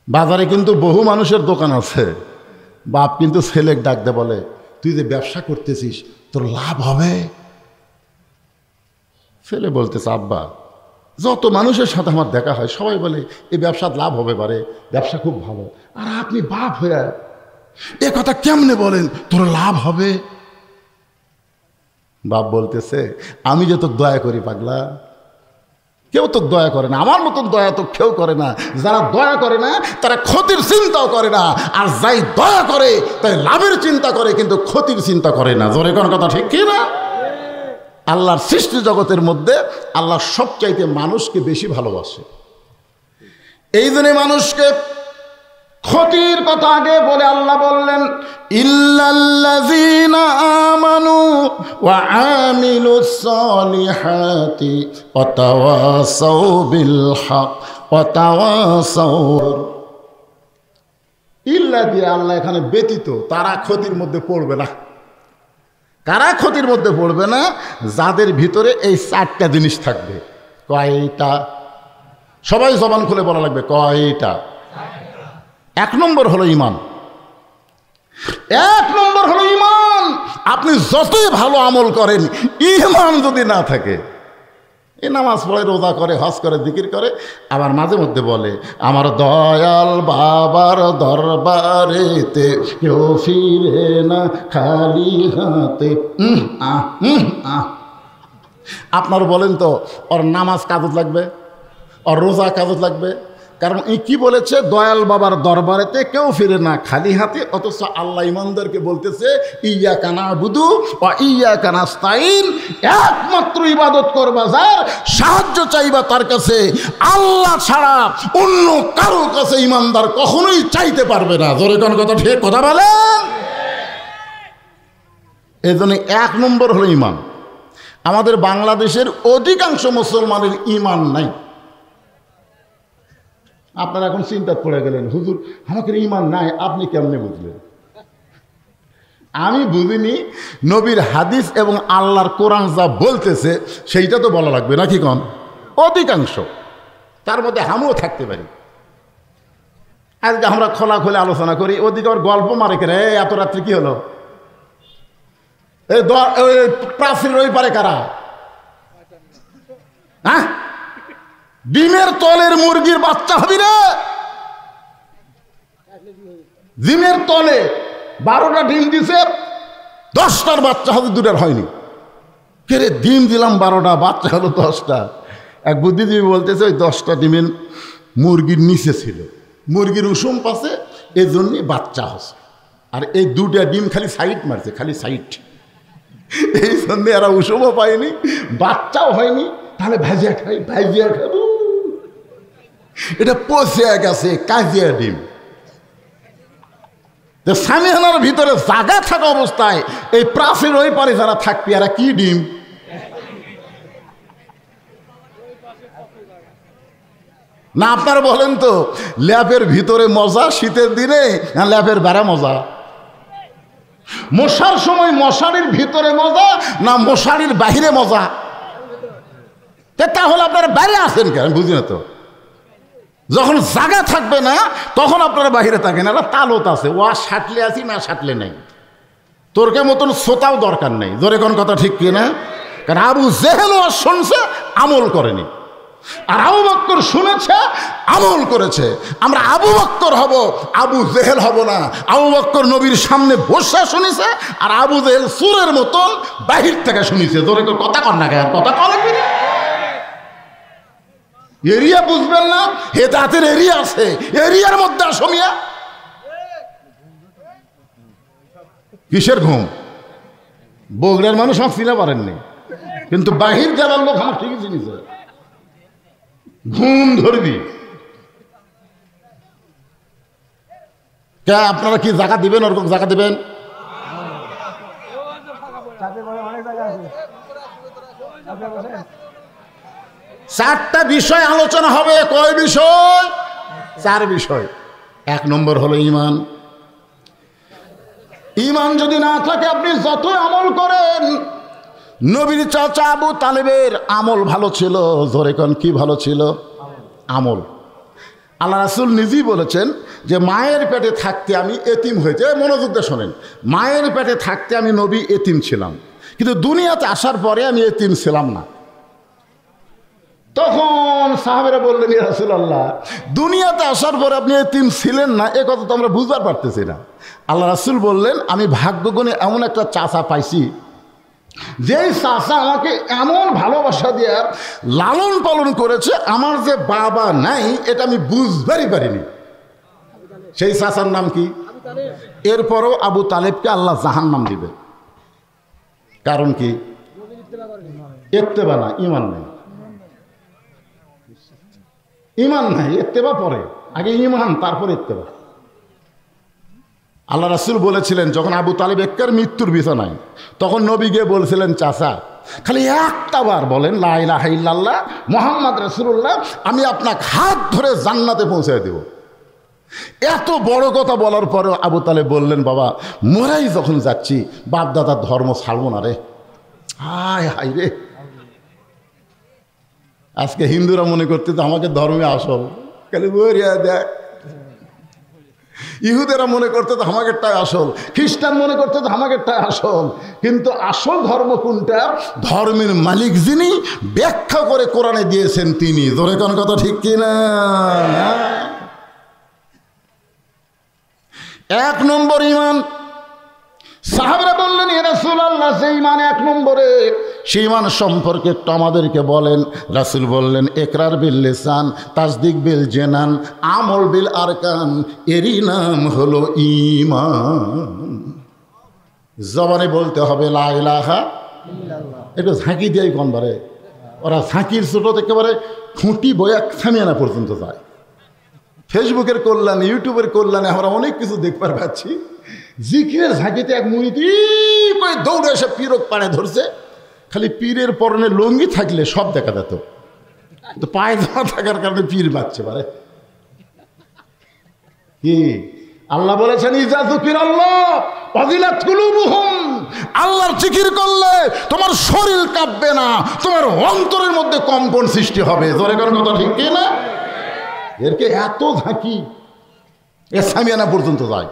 বাজারে কিন্তু বহু মানুষের দোকান আছে, বাপ কিন্তু ছেলে ডাকতে বলে তুই যে ব্যবসা করতেছিস তোর লাভ হবে। ছেলে বলতেছে আব্বা যত মানুষের সাথে আমার দেখা হয় সবাই বলে এই ব্যবসার লাভ হবে পারে, ব্যবসা খুব ভালো, আর আপনি বাপ হয়ে এ কথা কেমনে বলেন তোর লাভ হবে? বাপ বলতেছে আমি যে তোর দয়া করি পাগলা, কেউ তো দয়া করে না, আমার মতন দয়া তো কেউ করে না। যারা দয়া করে না তারা ক্ষতির চিন্তাও করে না, আর যাই দয়া করে তাই লাভের চিন্তা করে, কিন্তু ক্ষতির চিন্তা করে না। জোরে কোন কথা, ঠিক কি না? আল্লাহর সৃষ্টি জগতের মধ্যে আল্লাহ সবচাইতে মানুষকে বেশি ভালোবাসে। এই জন্য মানুষকে ক্ষতির কথা আগে বলে আল্লাহ বললেন ইল্লাল্লাযীনা আমানু ওয়া আমিলুস সালিহাতি ওয়া তাওয়াসাউ বিল হক ওয়া তাওয়াসাউ। ইল্লা দিয়ে আল্লাহ এখানে ব্যতীত, তারা ক্ষতির মধ্যে পড়বে না। কারা ক্ষতির মধ্যে পড়বে না? যাদের ভিতরে এই 4টা জিনিস থাকবে। কয়টা? সবাই জবান খুলে বলা লাগবে কয়টা? 1 নম্বর হলো ঈমান। 1 নম্বর হলো ঈমান। আপনি যতই ভালো আমল করেন, ঈমান যদি না থাকে, এই নামাজ পড়ে, রোজা করে, হজ করে, জিকির করে, আবার মাঝে মধ্যে বলে আমার দয়াল বাবার দরবারেতে কেউ ফিরে না খালি হাতে। আপনার বলেন তো ওর নামাজ কাজত লাগবে, ওর রোজা কাজত লাগবে, কারণ কি বলেছে, দয়াল বাবার দরবারেতে কেউ ফিরে না খালি হাতে, অথচ আল্লাহ ইমানদারকে বলতেছে ইয়্যাকা না'বুদু ওয়া ইয়্যাকা নাস্তাইন, একমাত্র ইবাদত করবা যার, সাহায্য চাইবা তার কাছে, আল্লাহ ছাড়া অন্য কারো কাছে ইমানদার কখনোই চাইতে পারবে না। জোরে কোন কথা, ঠিক কথা বলেন। এই জন্য 1 নম্বর হলো ঈমান। আমাদের বাংলাদেশের অধিকাংশ মুসলমানের ঈমান নাই। আপনারা এখন চিন্তা পড়ে গেলেন, হুজুর আমাদের ঈমান নাই, আপনি কেমনে বুঝলেন? আমি বুঝিনি, নবীর হাদিস এবং আল্লাহর কোরআন যা বলতেছে সেইটা তো বলা লাগবে নাকি কন? অধিকাংশ, তার মধ্যে আমিও থাকতে পারি। আজকে আমরা খোলাখুলি আলোচনা করি, ওদিকে ওর গল্প মারে করে, এত রাত্রে কি হলো, প্রাচীর ওই পারে কারা? হ্যাঁ, ডিমের তলের মুরগির বাচ্চা হবি রে, ডিমের তলে 12টা ডিম দিছে, 10টার বাচ্চা হবে, 2টার হয়নি। কে রে, ডিম দিলাম 12টা, বাচ্চা হলো 10টা। এক বুদ্ধিজীবী বলতেছে ওই 10টা ডিমের মুরগির নিচে ছিল, মুরগির উষুম পাশে, এই জন্যে বাচ্চা হচ্ছে। আর এই 2টা ডিম খালি সাইড মারছে, খালি সাইড, এই জন্য এরা উষুমও পায়নি, বাচ্চাও হয়নি। তাহলে ভাজিয়া খাই, ভাজিয়া খাবো, এটা পচে গেছে, কাজিয়া ডিম। সামিহানার ভিতরে জায়গা থাকা অবস্থায় এই প্রাচীর ওই পারে যারা থাকবে এরা কি ডিম? না আপনারা বলেন তো, ল্যাপের ভিতরে মজা শীতের দিনে না ল্যাপের বেড়া মজা? মশার সময় মশারির ভিতরে মজা না মশারির বাহিরে মজা? তাহলে আপনারা বাইরে আসেন কেন? বুঝি না তো। যখন জায়গা থাকবে না তখন আপনারা বাহিরে থাকেন। এরা তালত আছে, ও সাটলে আছি না সাটলে নাই, তোরকে মতন শ্রোতাও দরকার নেই। জোরে কোন কথা ঠিক কিনা? কারণ আবু জেহেল ওয়াজ শুনছে, আমল করেনি, আর আবু বকর শুনেছে, আমল করেছে। আমরা আবু বকর হব, আবু জেহেল হব না। আবু বকর নবীর সামনে বসে শুনেছে, আর আবু জেহেল সুরের মতন বাহির থেকে শুনেছে। জোরে কথা কর না কেন? কথা কর না, এরিয়া বুঝবেন না, হেদায়েতের এরিয়া আছে, এরিয়ার মধ্যে আসমিয়া কিসের ঘুম? বগুড়ার মানুষ আমার চিনা পারেননি, কিন্তু বাহির জেলার লোক আমার ঠিকই চিনিছে। ঘুম ধরবি কে? আপনারা কি জায়গা দিবেন? ওরকম জায়গা দিবেন? চারটা বিষয় আলোচনা হবে। কয় বিষয়? 4 বিষয়। 1 নম্বর হলো ঈমান। ঈমান যদি না থাকে আপনি যতই আমল করেন, নবীর চাচা আবু তালেবের আমল ভালো ছিল। জোরে কোন কি ভালো ছিল? আমল। আল্লাহ রাসূল নিজেই বলেছেন যে মায়ের পেটে থাকতে আমি এতিম হয়েছে। মনোযোগ দিয়ে শোনেন, মায়ের পেটে থাকতে আমি নবী এতিম ছিলাম, কিন্তু দুনিয়াতে আসার পরে আমি এতিম ছিলাম না। তখন সাহাবেরা বললেন, ইয়া রাসূলুল্লাহ, দুনিয়াতে আসার পরে আপনি এতিম ছিলেন না, এ কথা তো আমরা বুঝতে পারতেছি না। আল্লাহ রাসূল বললেন, আমি ভাগ্যগুণে এমন একটা চাচা পাইছি, যেই চাচা আমাকে এমন ভালোবাসা দিয়ে লালন পালন করেছে, আমার যে বাবা নাই এটা আমি বুঝবারই পারিনি। সেই চাচার নাম কি? এরপরও আবু তালেবকে আল্লাহ জাহান্নাম দিবে। কারণ কি? ইত্তেবা না, ঈমান নেই। ঈমান নাই, ইত্তেবা পরে, আগে ঈমান তারপর ইত্তেবা। আল্লাহ রাসূল বলেছিলেন যখন আবু তালেব এক্কার মৃত্যুর বিছানায়, তখন নবী গিয়ে বলছিলেন, চাচা খালি একটা বার বলেন লা ইলাহা ইল্লাল্লাহ মুহাম্মদ রাসূলুল্লাহ, আমি আপনাকে হাত ধরে জান্নাতে পৌঁছে দেব। এত বড় কথা বলার পরেও আবু তালেব বললেন, বাবা মোরাই যখন যাচ্ছি বাপ দাদার ধর্ম ছাড়বো না রে। হায় হায় রে, আজকে হিন্দুরা মনে করতে তো আমাকে ধর্মে আসল, খালি বইয়া দেখ। ইহুদেরা মনে করতে তো আমাকেরটাই আসল, খ্রিস্টান মনে করতে তো আমাকেরটাই আসল। কিন্তু আসল ধর্ম কোনটা? ধর্মের মালিক যিনি ব্যাখ্যা করে কোরআনে দিয়েছেন তিনি। ধরে কোন কথা ঠিক কিনা? 1 নম্বর ঈমান। সাহাবারা বললেন, ইয়া রাসূলুল্লাহ, সেই ঈমান 1 নম্বরে সেই ইমান সম্পর্কে একটু আমাদেরকে বলেন। রাসূল বললেন, ইকরার বিল লিসান, তাসদিক বিল জানান, আমল বিল আরকান, এরই নাম হলো ঈমান। জবানে বলতে হবে লা ইলাহা ইল্লাল্লাহ। একটু ঝাঁকি দিয়েই কোনবারে ওরা ঝাঁকির ছোটো একেবারে খুঁটি বয়া সামিয়ানা পর্যন্ত যায়। ফেসবুকের কল্যাণে, ইউটিউবের কল্যাণে আমরা অনেক কিছু দেখবার পাচ্ছি। জিকিরের ঝাঁকিতে এক মুড়িটি করে দৌড়ে এসে পীরক পাড়ে ধরছে। খালি পীরের পরনে লুঙ্গি থাকলে সব দেখা যেত, তো পায়ে ধরা থাকার কারণে পীর বাঁচছে পারে কি? আল্লাহ বলেছেন, ইজা যুকিরাল্লাহ ওয়াজিলাত কুলুবুহুম, আল্লাহর জিকির করলে তোমার শরীর কাঁপবে না, তোমার অন্তরের মধ্যে কম্পন সৃষ্টি হবে। জোরে কোন কথা ঠিক কি না? এরকে এত ঝাঁকি এ সামিয়ানা পর্যন্ত যায়।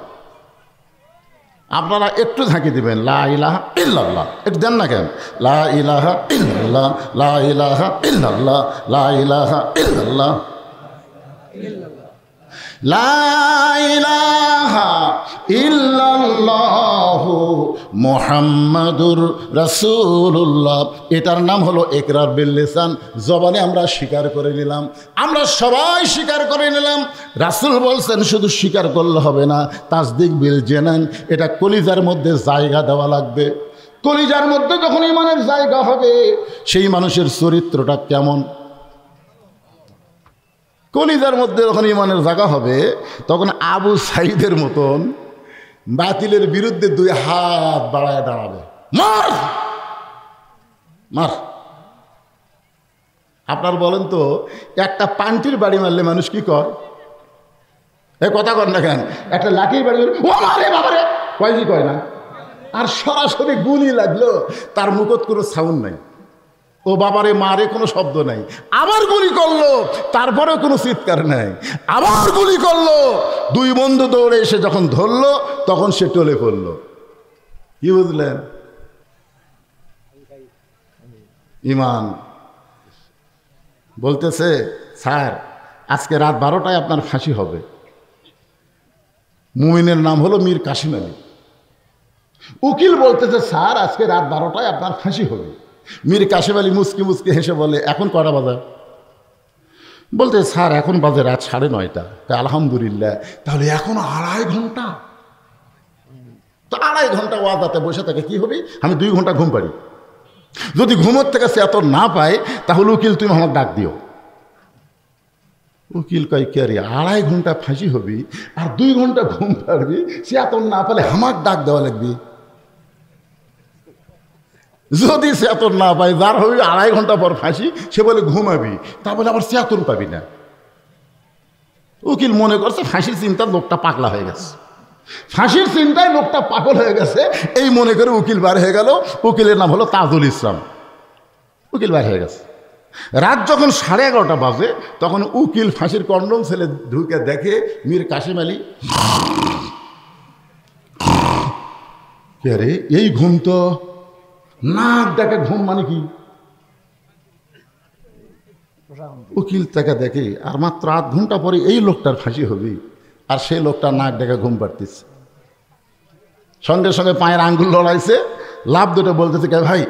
আপনারা একটু ঝাঁকি দিবেন, লা ইলাহা ইল্লাল্লাহ, একটু দেন না কেন? লা ইলাহা ইল্লাল্লাহ, লা ইলাহা ইল্লাল্লাহ, লা ইলাহা ইল্লাল্লাহ, লা ইলাহা ইল্লাল্লাহু মুহাম্মাদুর রাসূলুল্লাহ। এটার নাম হলো ইকরার বিল লিসান। জবানে আমরা স্বীকার করে নিলাম, আমরা সবাই স্বীকার করে নিলাম। রাসূল বলছেন শুধু স্বীকার করলে হবে না, তাসদিক বিল জানান, এটা কলিজার মধ্যে জায়গা দেওয়া লাগবে। কলিজার মধ্যে যখন ঈমানের জায়গা হবে, সেই মানুষের চরিত্রটা কেমন? কলিজার মধ্যে যখন ঈমানের জায়গা হবে, তখন আবু সাঈদের মতন বাতিলের বিরুদ্ধে দুই হাত বাড়ায় দাঁড়াবে, মার মার। আপনার বলেন তো, একটা পান্টির বাড়ি মারলে মানুষ কি কয়? এ কথা কর না কেন? একটা লাঠির বাড়ি মারলে ও মারে বাবারে কয়, কি কয় না? আর সরাসরি গুলি লাগলো, তার মুখত কোনো সাউন্ড নাই, ও বাবারে মারে কোনো শব্দ নাই। আবার গুলি করলো, তারপরেও কোনো চিৎকার নাই। আবার গুলি করলো, দুই বন্ধু দৌড়ে এসে যখন ধরলো, তখন সে টলে পড়লো। কি বুঝলেন? ঈমান বলতেছে, স্যার আজকে রাত 12টায় আপনার ফাঁসি হবে। মুমিনের নাম হলো মীর কাসিম আলী। উকিল বলতেছে, স্যার আজকে রাত 12টায় আপনার ফাঁসি হবে। মীর কাসিম আলী মুসকি মুসকি হেসে বলে, এখন কটা বাজে? বলতে, স্যার এখন বাজে রাত 9:30। আলহামদুলিল্লাহ, তাহলে এখনো 2.5 ঘন্টা। তো 2.5 ঘন্টা ওয়াদাতে বসে থাকে কি হবে? আমি 2 ঘন্টা ঘুম পারি। যদি ঘুমোর থেকে সে এত না পায়, তাহলে উকিল তুমি আমাকে ডাক দিও। উকিল কয়, কে রে, 2.5 ঘন্টা ফাঁসি হবি আর 2 ঘন্টা ঘুম পারবি? সে এত না পালে আমার ডাক দেওয়া লাগবে। যদি চেতন না পাই, যার হবে 2.5 ঘন্টা পর ফাঁসি, সে বলে ঘুমাবি, তা বলে আবার চেতন পাবি না। উকিল মনে করছে ফাঁসির চিন্তা লোকটা পাগলা হয়ে গেছে, ফাঁসির চিন্তায় লোকটা পাগল হয়ে গেছে, এই মনে করে উকিল বার হয়ে গেল। উকিলের নাম হলো তাজুল ইসলাম। উকিল বার হয়ে গেছে। রাত যখন 11:30 বাজে, তখন উকিল ফাঁসির কন্ডম ছেলে ঢুকে দেখে মীর কাসিম আলী। কে রে, এই ঘুম তো নাক ডাকে ঘুম মানে কি? উকিল তাকে দেখে, আর মাত্র 8 ঘন্টা পরে এই লোকটার ফাঁসি হবে, আর সেই লোকটা নাক ডেকে ঘুম পাড়তেছে। সঙ্গে সঙ্গে পায়ের আঙ্গুল লড়াইছে, লাভ দুটো বলতেছে, কে ভাই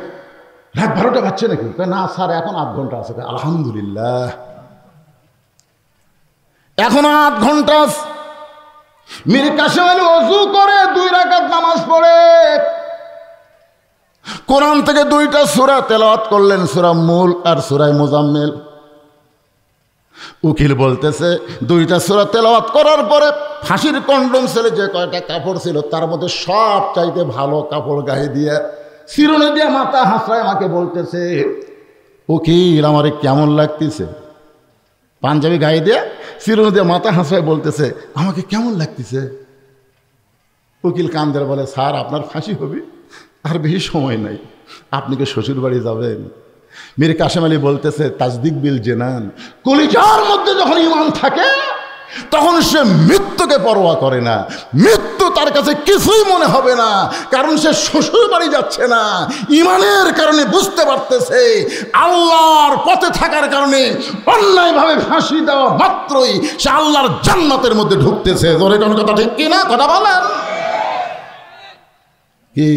রাত 12টা বাজছে নাকি? না স্যার, এখন 8 ঘন্টা আছে। আলহামদুলিল্লাহ, এখন 8 ঘন্টা। মীর কাসিম আলী ওযু করে 2 রাকাত নামাজ পড়ে কোরআন থেকে 2টা সূরা তেলাওয়াত করলেন, সূরা মুল আর সূরা মুজাম্মিল। উকিল বলতেছে, 2টা সূরা তেলাওয়াত করার পরে ফাঁসির কন্ডম ছেলে যে কয়টা কাপড় ছিল, তার মধ্যে সব চাইতে ভালো কাপড় গায়ে দিয়ে শিরোনে দিয়ে মাথা হাসড়ায় আমাকে বলতেছে, উকিল আমারে কেমন লাগতেছে? পাঞ্জাবি গায়ে দিয়ে শিরোনে দিয়ে মাথা হাসড়ায় বলতেছে, আমাকে কেমন লাগতেছে? উকিল কান্দের বলে, স্যার আপনার ফাঁসি হবে, আর বেশি সময় নাই, আপনি কি শ্বশুর বাড়ি যাবেন? মীর কাসিম আলী বলতেছে, তাসদিক বিল জানান, কলিজার মধ্যে যখন ঈমান থাকে, তখন সে মৃত্যুকে পরোয়া করে না। মৃত্যু তার কাছে কিছুই মনে হবে না, কারণ সে শ্বশুর বাড়ি যাচ্ছে না। ঈমানের কারণে বুঝতে পারতেছে, আল্লাহর পথে থাকার কারণে অন্যায়ভাবে ফাঁসি দেওয়া মাত্রই সে আল্লাহর জান্নাতের মধ্যে ঢুকতেছে। জোরে কোন কথা ঠিক কি না? কথা বলেন কি?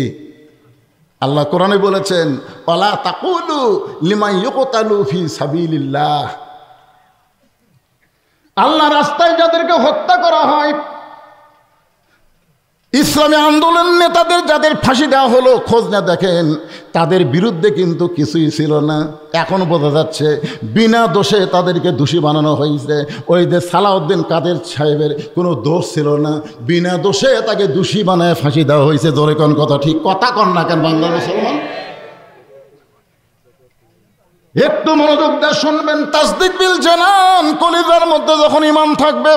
আল্লাহ কোরআনে বলেছেন, ওয়ালা তাকুলু লিমান ইউকতালু ফি সাবিলিল্লাহ, আল্লাহ রাস্তায় যাদেরকে হত্যা করা হয়, ইসলামী আন্দোলন নেতাদের যাদের ফাঁসি দেওয়া হলো, খোঁজ না দেখেন তাদের বিরুদ্ধে কিন্তু কিছুই ছিল না। এখন বোঝা যাচ্ছে বিনা দোষে তাদেরকে দোষী বানানো হয়েছে। ওই যে সালাউদ্দিন কাদের সাহেবের কোনো দোষ ছিল না, বিনা দোষে তাকে দোষী বানায় ফাঁসি দেওয়া হয়েছে। জোরে কোন কথা ঠিক কথা কন না কেন বাংলা মুসলমান? একটু মনোযোগ দিয়ে শুনবেন। তাসদিক বিল জানান, কলিজার মধ্যে যখন ঈমান থাকবে,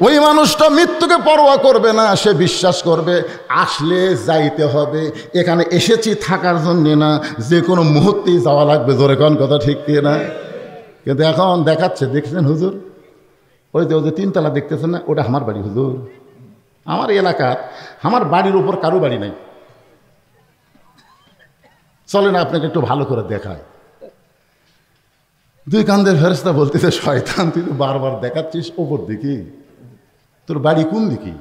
ওই মানুষটা মৃত্যুকে পরোয়া করবে না। সে বিশ্বাস করবে আসলে যাইতে হবে, এখানে এসেছি থাকার জন্য না, যে কোনো মুহূর্তেই যাওয়া লাগবে। জোরে কোন কথা ঠিক কি না? কিন্তু এখন দেখাচ্ছে, দেখছেন হুজুর, ওই যে 3 তলা দেখতেছেন না, ওটা আমার বাড়ি হুজুর। আমার এলাকার, আমার বাড়ির উপর কারো বাড়ি নাই। চলেন আপনাকে একটু ভালো করে দেখায়। 2 কান্দের ফেরেশতা বলতেছে, শয়তান তুই তো বারবার দেখাচ্ছিস ওপর দিকে, তোর বাড়ি কোন দিকে?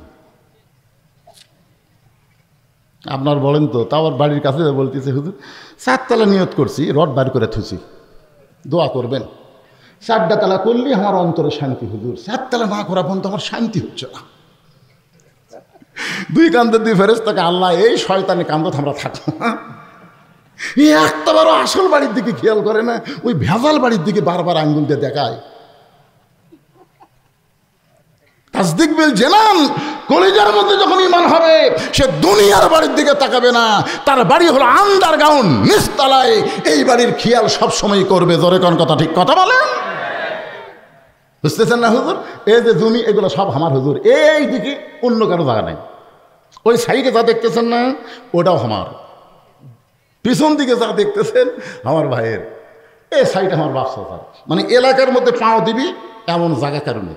আপনার বলেন তো। তা আবার বাড়ির কাছে বলতেছে, হুজুর 4 তলা নিয়ত করছি, রড বার করে থুছি, দোয়া করবেন। 4টা তলা করলে আমার অন্তরে শান্তি হুজুর, 4 তলা না করা পর্যন্ত আমার শান্তি হচ্ছে না। 2 কান্দের 2 ফেরেশতাকে আল্লাহ এই শয়তানি কান্দত আমরা থাকবো, একটা বারো আসল বাড়ির দিকে খেয়াল করে না, ওই ভেজাল বাড়ির দিকে বারবার আঙ্গুল দিয়ে দেখায়। তাসদিক বিল জানান, কলিজার মধ্যে যখন ঈমান হবে, সে দুনিয়ার বাড়ির দিকে তাকাবে না। তার বাড়ি হলো আন্ডারগ্রাউন্ড, নিচতলায়। এই বাড়ির খেয়াল সব সময় করবে। জোরে কোন কথা ঠিক কথা বলেন? বুঝতেছেন না হুজুর? এই যে জমি, এগুলো সব আমার হুজুর। এই দিকে অন্য কারো জায়গা নাই। ওই সাইডে যা দেখতেছেন না, ওটাও আমার। পিছন দিকে যা দেখতেছেন আমার ভাইয়ের। এই সাইড আমার বাপসা। মানে এলাকার মধ্যে পাও দিবি এমন জায়গা কারণে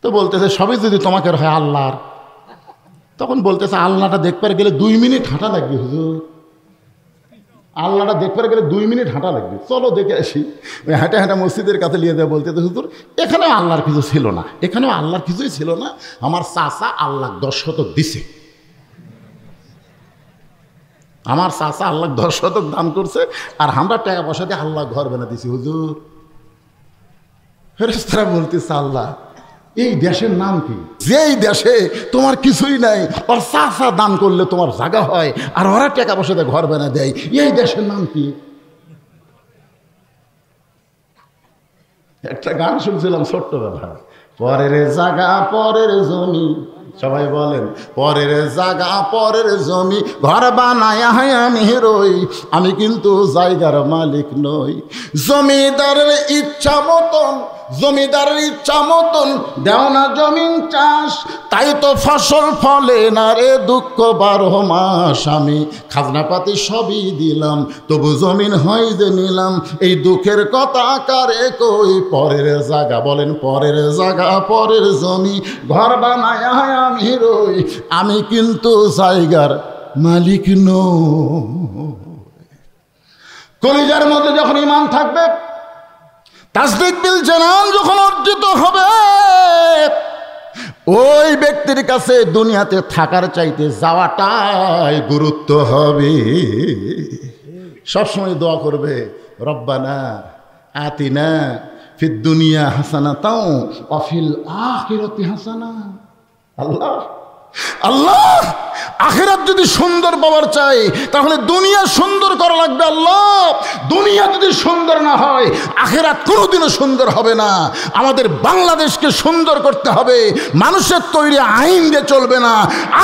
তো বলতেছে, সবই যদি তোমাকে হয় আল্লাহর, তখন বলতেছে আল্লাহটা দেখতে গেলে 2 মিনিট হাঁটা লাগবে হুজুর। আল্লাহটা দেখতে গেলে 2 মিনিট হাঁটা লাগবে, চলো দেখে আসি। ওই হাঁটা হাঁটা মসজিদের কাছে নিয়ে দেয়, বলতেছে হুজুর এখানেও আল্লাহর কিছু ছিল না, এখানেও আল্লাহর কিছুই ছিল না। আমার চাচা আল্লাহ 10 শতক দিছে, আমার চাচা আল্লাহ 10 শতক দান করছে, আর আমরা টাকা পয়সা দিয়ে আল্লাহ ঘর বানা দিছি হুজুর। ফেরেশতারা বলতেছে, আল্লাহ এই দেশের নাম কি? যেই দেশে তোমার কিছুই নাই, ওর চাচা দান করলে তোমার জায়গা হয়, আর ওরা টাকা পয়সা দিয়ে ঘর বানা দেয়, এই দেশের নাম কি? একটা গান শুনছিলাম ছোট্টবেলা, পরের জায়গা পরের জমি, সবাই বলেন পরের জায়গা পরের জমি, ঘর বানায় আমি রই, আমি কিন্তু জায়গার মালিক নই। জমিদারের ইচ্ছা মতন, জমিদারের ইচ্ছা মতন দেও না জমিন চাষ, তাই তো ফসল ফলে না রে দুঃখ 12 মাস। আমি খাজনাপাতি সবই দিলাম, তবু জমিন হয় যে নিলাম, এই দুঃখের কথা কারে কই? পরের জায়গা, বলেন পরের জায়গা পরের জমি, ঘর বানায় আমি রই, আমি কিন্তু জায়গার মালিক নই। কলিজার মধ্যে যখন ঈমান থাকবে, তাসদিক বিল জানান যখন অর্জিত হবে, ওই ব্যক্তির কাছে দুনিয়াতে থাকার চাইতে যাওয়াটাই গুরুত্ব হবে। সবসময় দোয়া করবে, রব্বানা আতিনা ফিদ দুনিয়া হাসানাতাও ওয়া ফিল আখিরাতি হাসানা। আল্লাহ আল্লাহ, আখিরাত যদি সুন্দর পাওয়ার চাই, তাহলে দুনিয়া সুন্দর করা লাগবে। আল্লাহ, দুনিয়া যদি সুন্দর না হয়, আখিরাত কোনোদিনও সুন্দর হবে না। আমাদের বাংলাদেশকে সুন্দর করতে হবে। মানুষের তৈরি আইন দিয়ে চলবে না,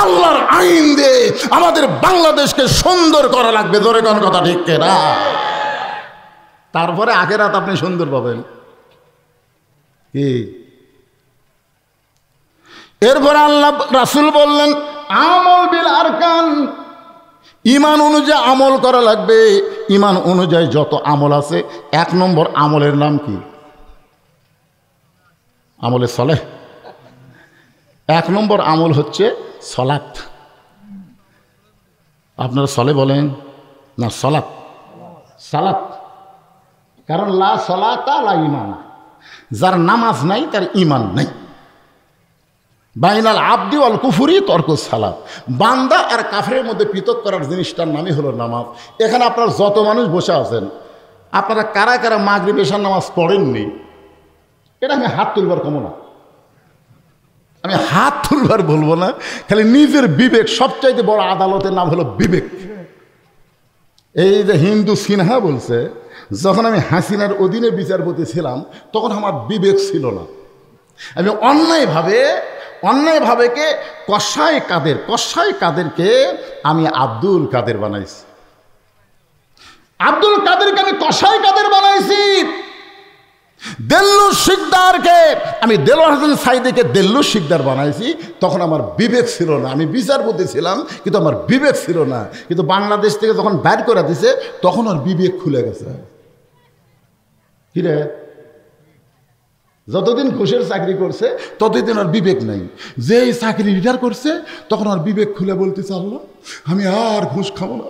আল্লাহর আইন দিয়ে আমাদের বাংলাদেশকে সুন্দর করা লাগবে। জোরে কোন কথা ঠিক না? তারপরে আখিরাত আপনি সুন্দর পাবেন। কি এরপর আল্লাহ রাসূল বললেন, আমল বিল আরকান, ঈমান অনুযায়ী আমল করা লাগবে। ঈমান অনুযায়ী যত আমল আছে, 1 নম্বর আমলের নাম কি? আমলে সলেহ। 1 নম্বর আমল হচ্ছে সলাত। আপনারা সলে বলেন না? সলাত, সালাত। কারণ লা সলাতা লা ঈমান, যার নামাজ নাই তার ঈমান নাই। বাইনাল আবদি ওয়াল কুফুরি তরকুস সালাত, বান্দা আর কাফেরের মধ্যে পৃথক করার জিনিসটার নামই হলো নামাজ। এখানে আপনারা যত মানুষ বসে আছেন, আপনারা কারা কারা মাগরিব এশার নামাজ পড়েননি? এটা আমি হাত তুলবার কমো না, আমি হাত তুলবার বলবো না, খালি নিজের বিবেক, সবচাইতে বড় আদালতের নাম হলো বিবেক। এই যে হিন্দু সিনহা বলছে, যখন আমি হাসিনার অধীনে বিচারপতি ছিলাম তখন আমার বিবেক ছিল না, আমি অন্যায়ভাবে কসাই কাদেরকে আমি আব্দুল কাদের বানাইছি, আব্দুল কাদেরকে আমি কসাই কাদের বানাইছি, দেল্লু শিকদারকে আমি দেলোয়ার হোসেন সাইদিকে দেল্লু শিকদার বানাইছি। তখন আমার বিবেক ছিল না, আমি বিচারপতি ছিলাম কিন্তু আমার বিবেক ছিল না। কিন্তু বাংলাদেশ থেকে যখন বাইর করে দিছে তখন আর বিবেক খুলে গেছে। কিরে, যতদিন ঘুষের চাকরি করছে ততদিন আর বিবেক নাই, যেই চাকরি রিটায়ার করছে তখন আর বিবেক খুলে বলতেছে, আল্লাহ আমি আর ঘুষ খাবো না,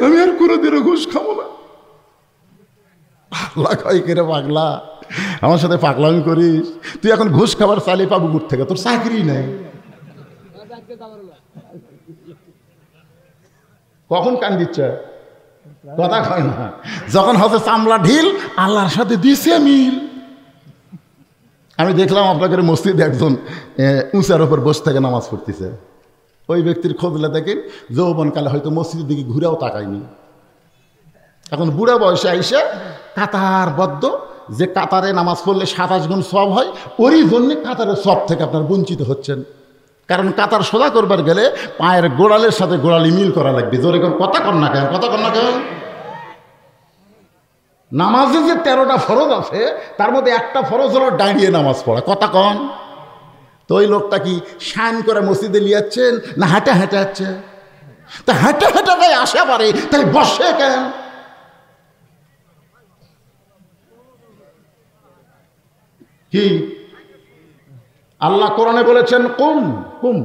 আমি আর কোনোদিনও ঘুষ খাবো না। পাগলা কয় কেরে পাগলা, আমার সাথে পাগলামি করিস? তুই এখন ঘুষ খাবার চাইলে পাবো গুড় থেকে, তোর চাকরি নাই। কখন কান দিচ্ছে, কথা কয় না। যখন হচ্ছে চামড়া ঢিল, আল্লাহর সাথে দিছে মিল। আমি দেখলাম আপনাদের মসজিদে একজন উঁচার ওপর বসে থেকে নামাজ পড়তেছে। ওই ব্যক্তির খোঁজলে দেখেন যৌবনকালে হয়তো মসজিদের দিকে ঘুরেও তাকায়নি, এখন বুড়া বয়সে আইসে কাতারবদ্ধ, যে কাতারে নামাজ পড়লে 27 গুণ সওয়াব হয়, ওরই জন্য কাতারের সওয়াব থেকে আপনার বঞ্চিত হচ্ছেন। কারণ কাতার সোজা করবার গেলে পায়ের গোড়ালের সাথে গোড়ালি মিল করা লাগবে। জোরে কথা কন না কেন? নামাজে যে 13টা ফরজ আছে তার মধ্যে একটা ফরজ হলো দাঁড়িয়ে নামাজ পড়া, কথা কন। তো ওই লোকটা কি শান করে মসজিদে লিয়াচ্ছেন না হাঁটা যাচ্ছে? তা হাঁটা তাই আসা পারে, তাই বসে কেন? কি আল্লাহ কোরআনে বলেছেন, কুম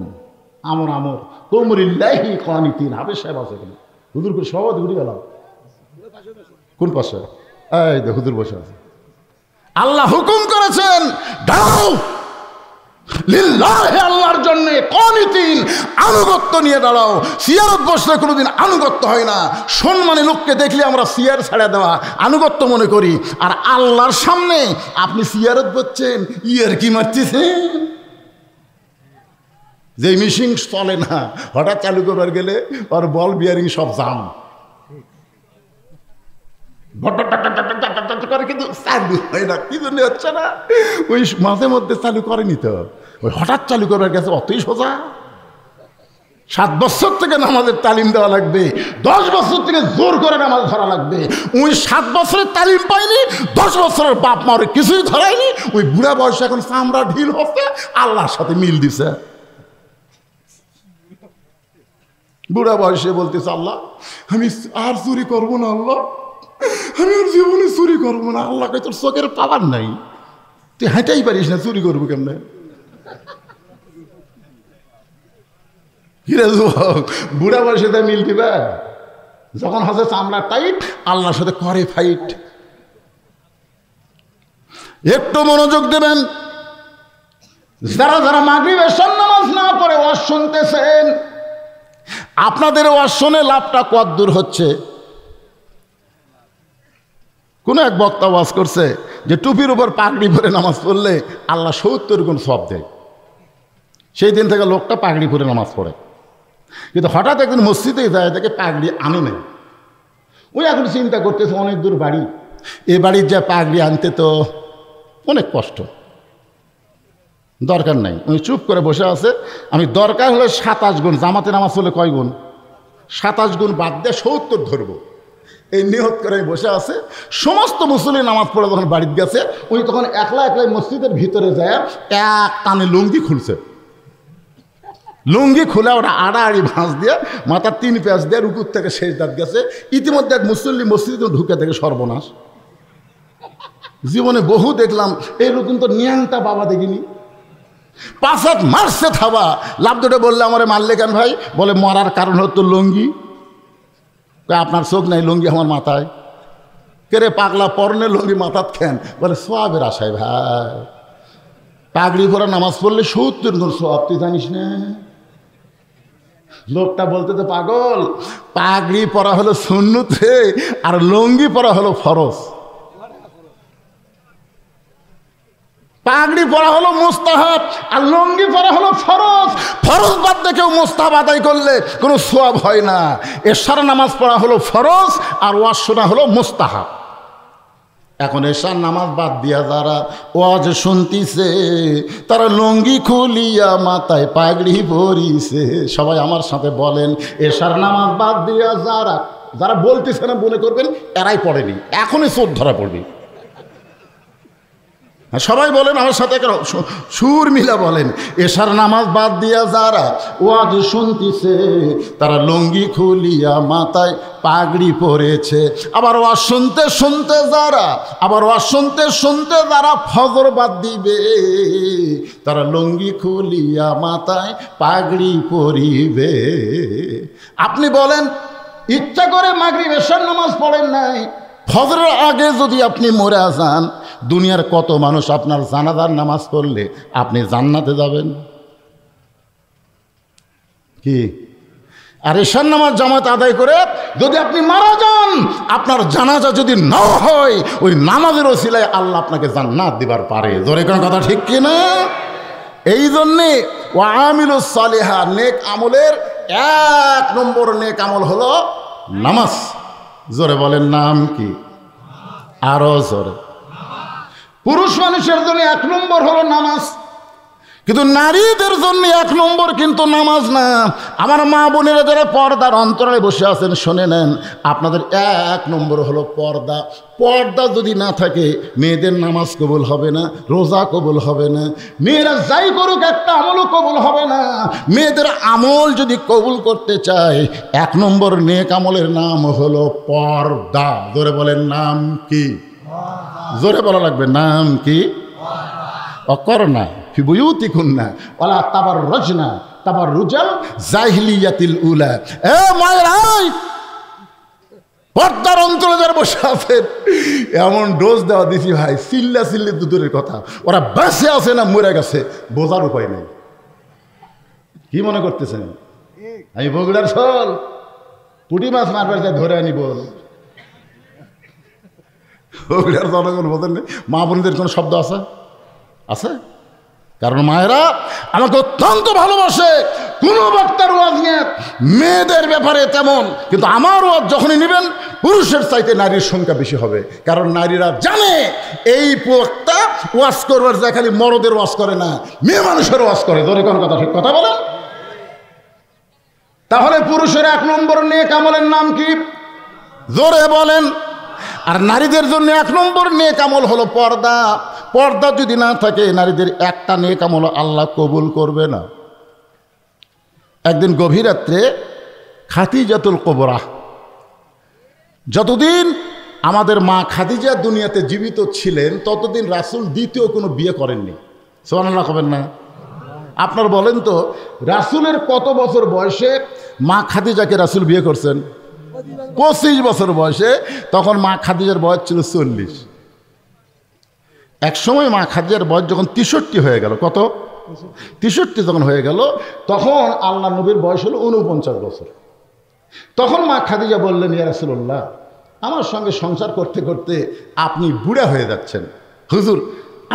আমর কুমরিল্লাহি কানিতিন। হাফেজ সাহেব আছে এখানে, হুজুর করে সবাই ঘুরে গেলাম। কোন পাশে? এই যে হুজুর বসে আছে। আল্লাহ হুকুম করেছেন, দাও লিল্লাহি, আল্লাহর জন্য কানিতিন, আনুগত্য নিয়ে দাঁড়াও। সিয়ারত বসলে কোনোদিন আনুগত্য হয় না। সম্মানী লোককে দেখলে আমরা সিয়ার ছেড়ে দেওয়া আনুগত্য মনে করি, আর আল্লাহর সামনে আপনি সিয়ারত বসছেন, ইয়ার কি মারতেছেন? যে মিশিং চলে না, হঠাৎ চালু করবার গেলে আর বল বিয়ারিং সব জাম করে, কিন্তু চালু হয় না। কি জন্য হচ্ছে না? ওই মাঝে মধ্যে চালু করেনি তো, ওই হঠাৎ চালু করবার গেছে অতই সোজা। 7 বছর থেকে নামাজের তালিম দেওয়া লাগবে, 10 বছর থেকে জোর করে নামাজ ধরা লাগবে। ওই 7 বছরের তালিম পাইনি, 10 বছরের বাপ মারে কিছুই ধরায়নি, ওই বুড়া বয়সে এখন চামড়া ঢিল হচ্ছে, আল্লাহর সাথে মিল দিছে। বুড়া বয়সে বলতেছে, আল্লাহ আমি আর চুরি করবো না, আল্লাহ আমি আর জীবনে চুরি করবো না। আল্লাহকে তোর চোখের পাওয়ার নাই, তুই হাঁটাই পারিস না, চুরি করবো কেমনে? কিরে যুবক, বুড়া বয়সে তাই মিল দিবে? যখন হচ্ছে চামড়া টাইট, আল্লাহর সাথে করে ফাইট। একটু মনোযোগ দেবেন, যারা মাগরিব এশার নামাজ না পড়ে ওয়াজ শুনতেছেন, আপনাদের ওয়াজ শুনে লাভটা কতদূর হচ্ছে? কোন এক বক্তা ওয়াজ করছে যে টুপির উপর পাগড়ি পরে নামাজ পড়লে আল্লাহ 70 গুণ সওয়াব দেয়। সেই দিন থেকে লোকটা পাগড়ি পরে নামাজ পড়ে, কিন্তু হঠাৎ একদিন মসজিদে যায়, তাকে পাগড়ি আনে নেই। ওই এখন চিন্তা করতেছে, অনেক দূর বাড়ি, এ বাড়ির যা পাগড়ি আনতে তো অনেক কষ্ট, দরকার নাই। উনি চুপ করে বসে আছে। আমি দরকার হলে 27 গুণ, জামাতে নামাজ হলে কয় গুণ? 27 গুণ বাদ দিয়ে 70 ধরবো, এই নিয়ত করে বসে আছে। সমস্ত মুসলিম নামাজ পড়ে যখন বাড়িতে গেছে, উনি তখন একলাই মসজিদের ভিতরে যায় এক টানে লুঙ্গি খুলছে। লুঙ্গি খুলে ওটা আড়াআড়ি ভাঁজ দিয়ে মাথার 3 প্যাঁচ দিয়ে রুকুর থেকে শেষ দাঁত গেছে। ইতিমধ্যে এক মুসল্লি মসজিদে ঢুকে থেকে সর্বনাশ। জীবনে বহু দেখলাম, এইরকম তো নিয়াংটা বাবা দেখিনি। 5 হাত মারছে থাবা, লাভ দুটো বললে আমারে মারলে কেন ভাই? বলে মরার কারণ হতো লুঙ্গি। আপনার চোখ নাই, লুঙ্গি আমার মাথায়। কেরে পাগলা, পরনে লুঙ্গি মাথাত খেন? বলে সওয়াবের আশায় ভাই। পাগড়ি পরা নামাজ পড়লে 70 গুণ সওয়াব, তুই জানিস না? লোকটা বলতে তো পাগল, পাগড়ি পরা হলো সুন্নত রে, আর লুঙ্গি পরা হলো ফরজ। পাগড়ি পরা হলো মুস্তাহাব আর লুঙ্গি পরা হলো ফরজ। ফরজ বাদ দিয়ে কেউ মুস্তাহাব আদায় করলে কোনো সওয়াব হয় না। এশার নামাজ পড়া হলো ফরজ আর ওয়াজ শোনা হলো মুস্তাহাব। এখন এশার নামাজ বাদ দিয়া যারা ওয়াজ শুনতিছে তারা লুঙ্গি খুলিয়া মাথায় পাগড়ি পরিছে। সবাই আমার সাথে বলেন, এশার নামাজ বাদ দিয়া যারা যারা বলতেছে না মনে করবেন এরাই পড়েনি, এখনই চোখ ধরা পড়বি। সবাই বলেন আমার সাথে, সুর মিলা বলেন, এশার নামাজ বাদ দিয়া যারা ওয়াজ শুনতিছে তারা লুঙ্গি খুলিয়া মাথায় পাগড়ি পরেছে। আবার ওয়াজ শুনতে শুনতে যারা ফজর বাদ দিবে তারা লুঙ্গি খুলিয়া মাথায় পাগড়ি পরিবে। আপনি বলেন ইচ্ছা করে মাগরিব এশার নামাজ পড়েন নাই, ফজরের আগে যদি আপনি মরে যান, দুনিয়ার কত মানুষ আপনার জানাজার নামাজ পড়লে আপনি জান্নাতে যাবেন কি? আর এশার নামাজ জামাত আদায় করে যদি আপনি মারা যান, আপনার জানাজা যদি না হয়, ওই নামাজের ওসিলায় আল্লাহ আপনাকে জান্নাত দিবার পারে। জোরে কোন কথা ঠিক কি না? এই জন্যে ওয়ামিলুস সালিহা, নেক আমলের 1 নম্বর নেক আমল হলো নামাজ। জোরে বলেন নাম কি? আরো জোরে। পুরুষ মানুষের জন্য 1 নম্বর হলো নামাজ, কিন্তু নারীদের জন্য 1 নম্বর কিন্তু নামাজ না। আমার মা বোনেরা যারা পর্দার অন্তরালে বসে আছেন শুনে নেন, আপনাদের 1 নম্বর হলো পর্দা। পর্দা যদি না থাকে মেয়েদের নামাজ কবুল হবে না, রোজা কবুল হবে না, মেয়েরা যাই করুক একটা আমলও কবুল হবে না। মেয়েদের আমল যদি কবুল করতে চায় 1 নম্বর নেক আমলের নাম হলো পর্দা। জোরে বলেন নাম কি? জোরে বলা লাগবে নাম কি? অকরনা ফি বুয়ুতিকুন্না ওয়ালা তাবাররুজনা তাবাররুজাল জাহিলিয়াতিল উলা। এ মায়েরাই, পর্দার অন্তরে যারা বসে আছেন, এমন ডোজ দেওয়া দিছি ভাই, চিল্লি দূরের কথা, ওরা বেঁচে আছে না মরে গেছে বোঝার উপায় নেই। কি মনে করতেছেন আমি বগুড়ার শোল পুঁটি মাছ মারবার যা ধরে আনি বল? বগুড়ার জনগণ বোঝেন নেই? মা বোনদের কোনো শব্দ আছে? আছে? কারণ মায়েরা আমাকে অত্যন্ত ভালোবাসে। কোনো বক্তার ওয়াজ নিয়ে মেয়েদের ব্যাপারে তেমন, কিন্তু আমার ওয়াজ যখনই নেবেন পুরুষের চাইতে নারীর সংখ্যা বেশি হবে। কারণ নারীরা জানে এই বক্তা ওয়াজ করবার যা খালি মরদের ওয়াজ করে না, মেয়ে মানুষের ওয়াজ করে। জোরে কোন কথা ঠিক কথা বলেন? তাহলে পুরুষের 1 নম্বর নেক আমলের নাম কি? জোরে বলেন। আর নারীদের জন্য 1 নম্বর নেক আমল হলো পর্দা। পর্দা যদি না থাকে নারীদের একটা নেক আমল আল্লাহ কবুল করবে না। একদিন গভীর রাত্রে খাদিজাতুল কুবরা, যতদিন আমাদের মা খাদিজা দুনিয়াতে জীবিত ছিলেন ততদিন রাসূল দ্বিতীয় কোনো বিয়ে করেননি। সুবহানাল্লাহ কবেন না? আপনার বলেন তো, রাসূলের কত বছর বয়সে মা খাদিজাকে রাসূল বিয়ে করছেন? 25 বছর বয়সে। তখন মা খাদিজার বয়স ছিল 40। এক সময় মা খাদিজার বয়স যখন 63 হয়ে গেল, কত? 63 যখন হয়ে গেল, তখন আল্লাহ নবীর বয়স হলো 49 বছর। তখন মা খাদিজা বললেন, ইয়া রাসূলুল্লাহ, আমার সঙ্গে সংসার করতে করতে আপনি বুড়া হয়ে যাচ্ছেন, হুজুর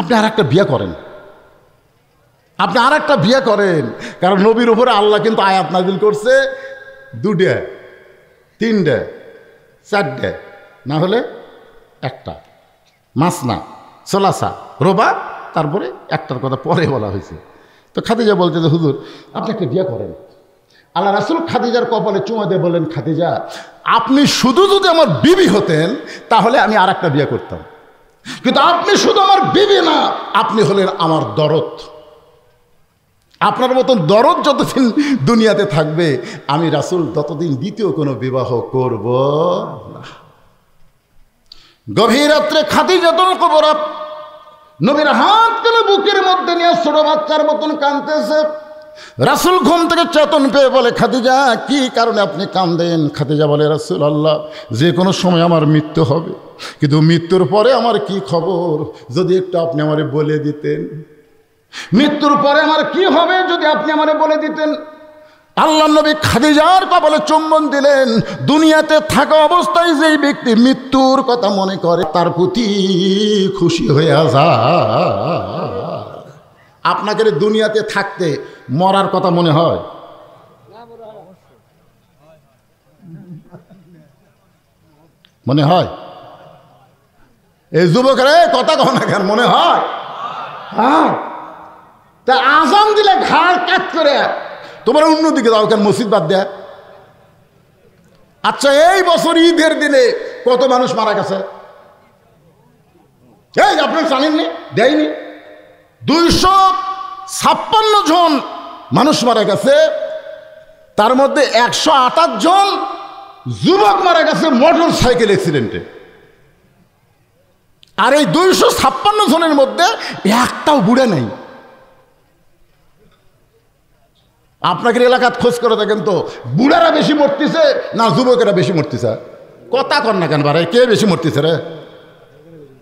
আপনি আর একটা বিয়ে করেন, আপনি আর একটা বিয়ে করেন। কারণ নবীর উপরে আল্লাহ কিন্তু আয়াত নাযিল করছে 2টে 3টে 4টে, না হলে একটা, মাসনা সোলাসা রোবা, তারপরে একটার কথা পরে বলা হয়েছে। তো খাদিজা বলতে যে হুজুর আপনি একটা বিয়ে করেন। আল্লাহ রাসূল খাদিজার কপালে চুমা দিয়ে বললেন, খাদিজা আপনি শুধু যদি আমার বিবি হতেন তাহলে আমি আর একটা বিয়ে করতাম, কিন্তু আপনি শুধু আমার বিবি না, আপনি হলেন আমার দরদ। আপনার মতন দরদ যতদিন দুনিয়াতে থাকবে আমি রাসূল ততদিন দ্বিতীয় কোনো বিবাহ করব না। গভীর রাত্রে খাদিজাতুল কুবরা নবীর হাত কেন বুকের মধ্যে নিয়ে ছোট বাচ্চার মতন কাঁদতেছে। রাসূল ঘুম থেকে চেতন পেয়ে বলে, খাদিজা কি কারণে আপনি কাঁদেন? খাদিজা বলে, রাসূলুল্লাহ যে কোনো সময় আমার মৃত্যু হবে, কিন্তু মৃত্যুর পরে আমার কি খবর যদি একটু আপনি আমারে বলে দিতেন। মৃত্যুর পরে আমার কি হবে যদি আপনি আমারে বলে দিতেন। আল্লাহর নবী খাদিজার কপালে চুম্বন দিলেন। দুনিয়াতে থাকা অবস্থায় যেই ব্যক্তি মৃত্যুর কথা মনে করে তার প্রতি খুশি হয়ে যায়। আপনাকে দুনিয়াতে থাকতে মরার কথা মনে হয়? মনে হয়? এই যুবকের কথা কও না কেন, মনে হয়? হ্যাঁ, তা আজান দিলে ঘাড় কাট করে তোমার অন্যদিকে যাও কেন, মসজিদ বাদ দেয়? আচ্ছা, এই বছর ঈদের দিনে কত মানুষ মারা গেছে? এই আপনি জানেননি? দেয়নি। 256 জন মানুষ মারা গেছে, তার মধ্যে 128 জন যুবক মারা গেছে মোটর সাইকেল অ্যাক্সিডেন্টে। আর এই 256 জনের মধ্যে একটাও বুড়া নেই। আপনাদের এলাকাত খোঁজ করে দেখেন তো, বুড়ারা বেশি মরতেছে না যুবকেরা বেশি মরতেছে? কথা কর না কেন বারে, কে বেশি মরতেছে রে?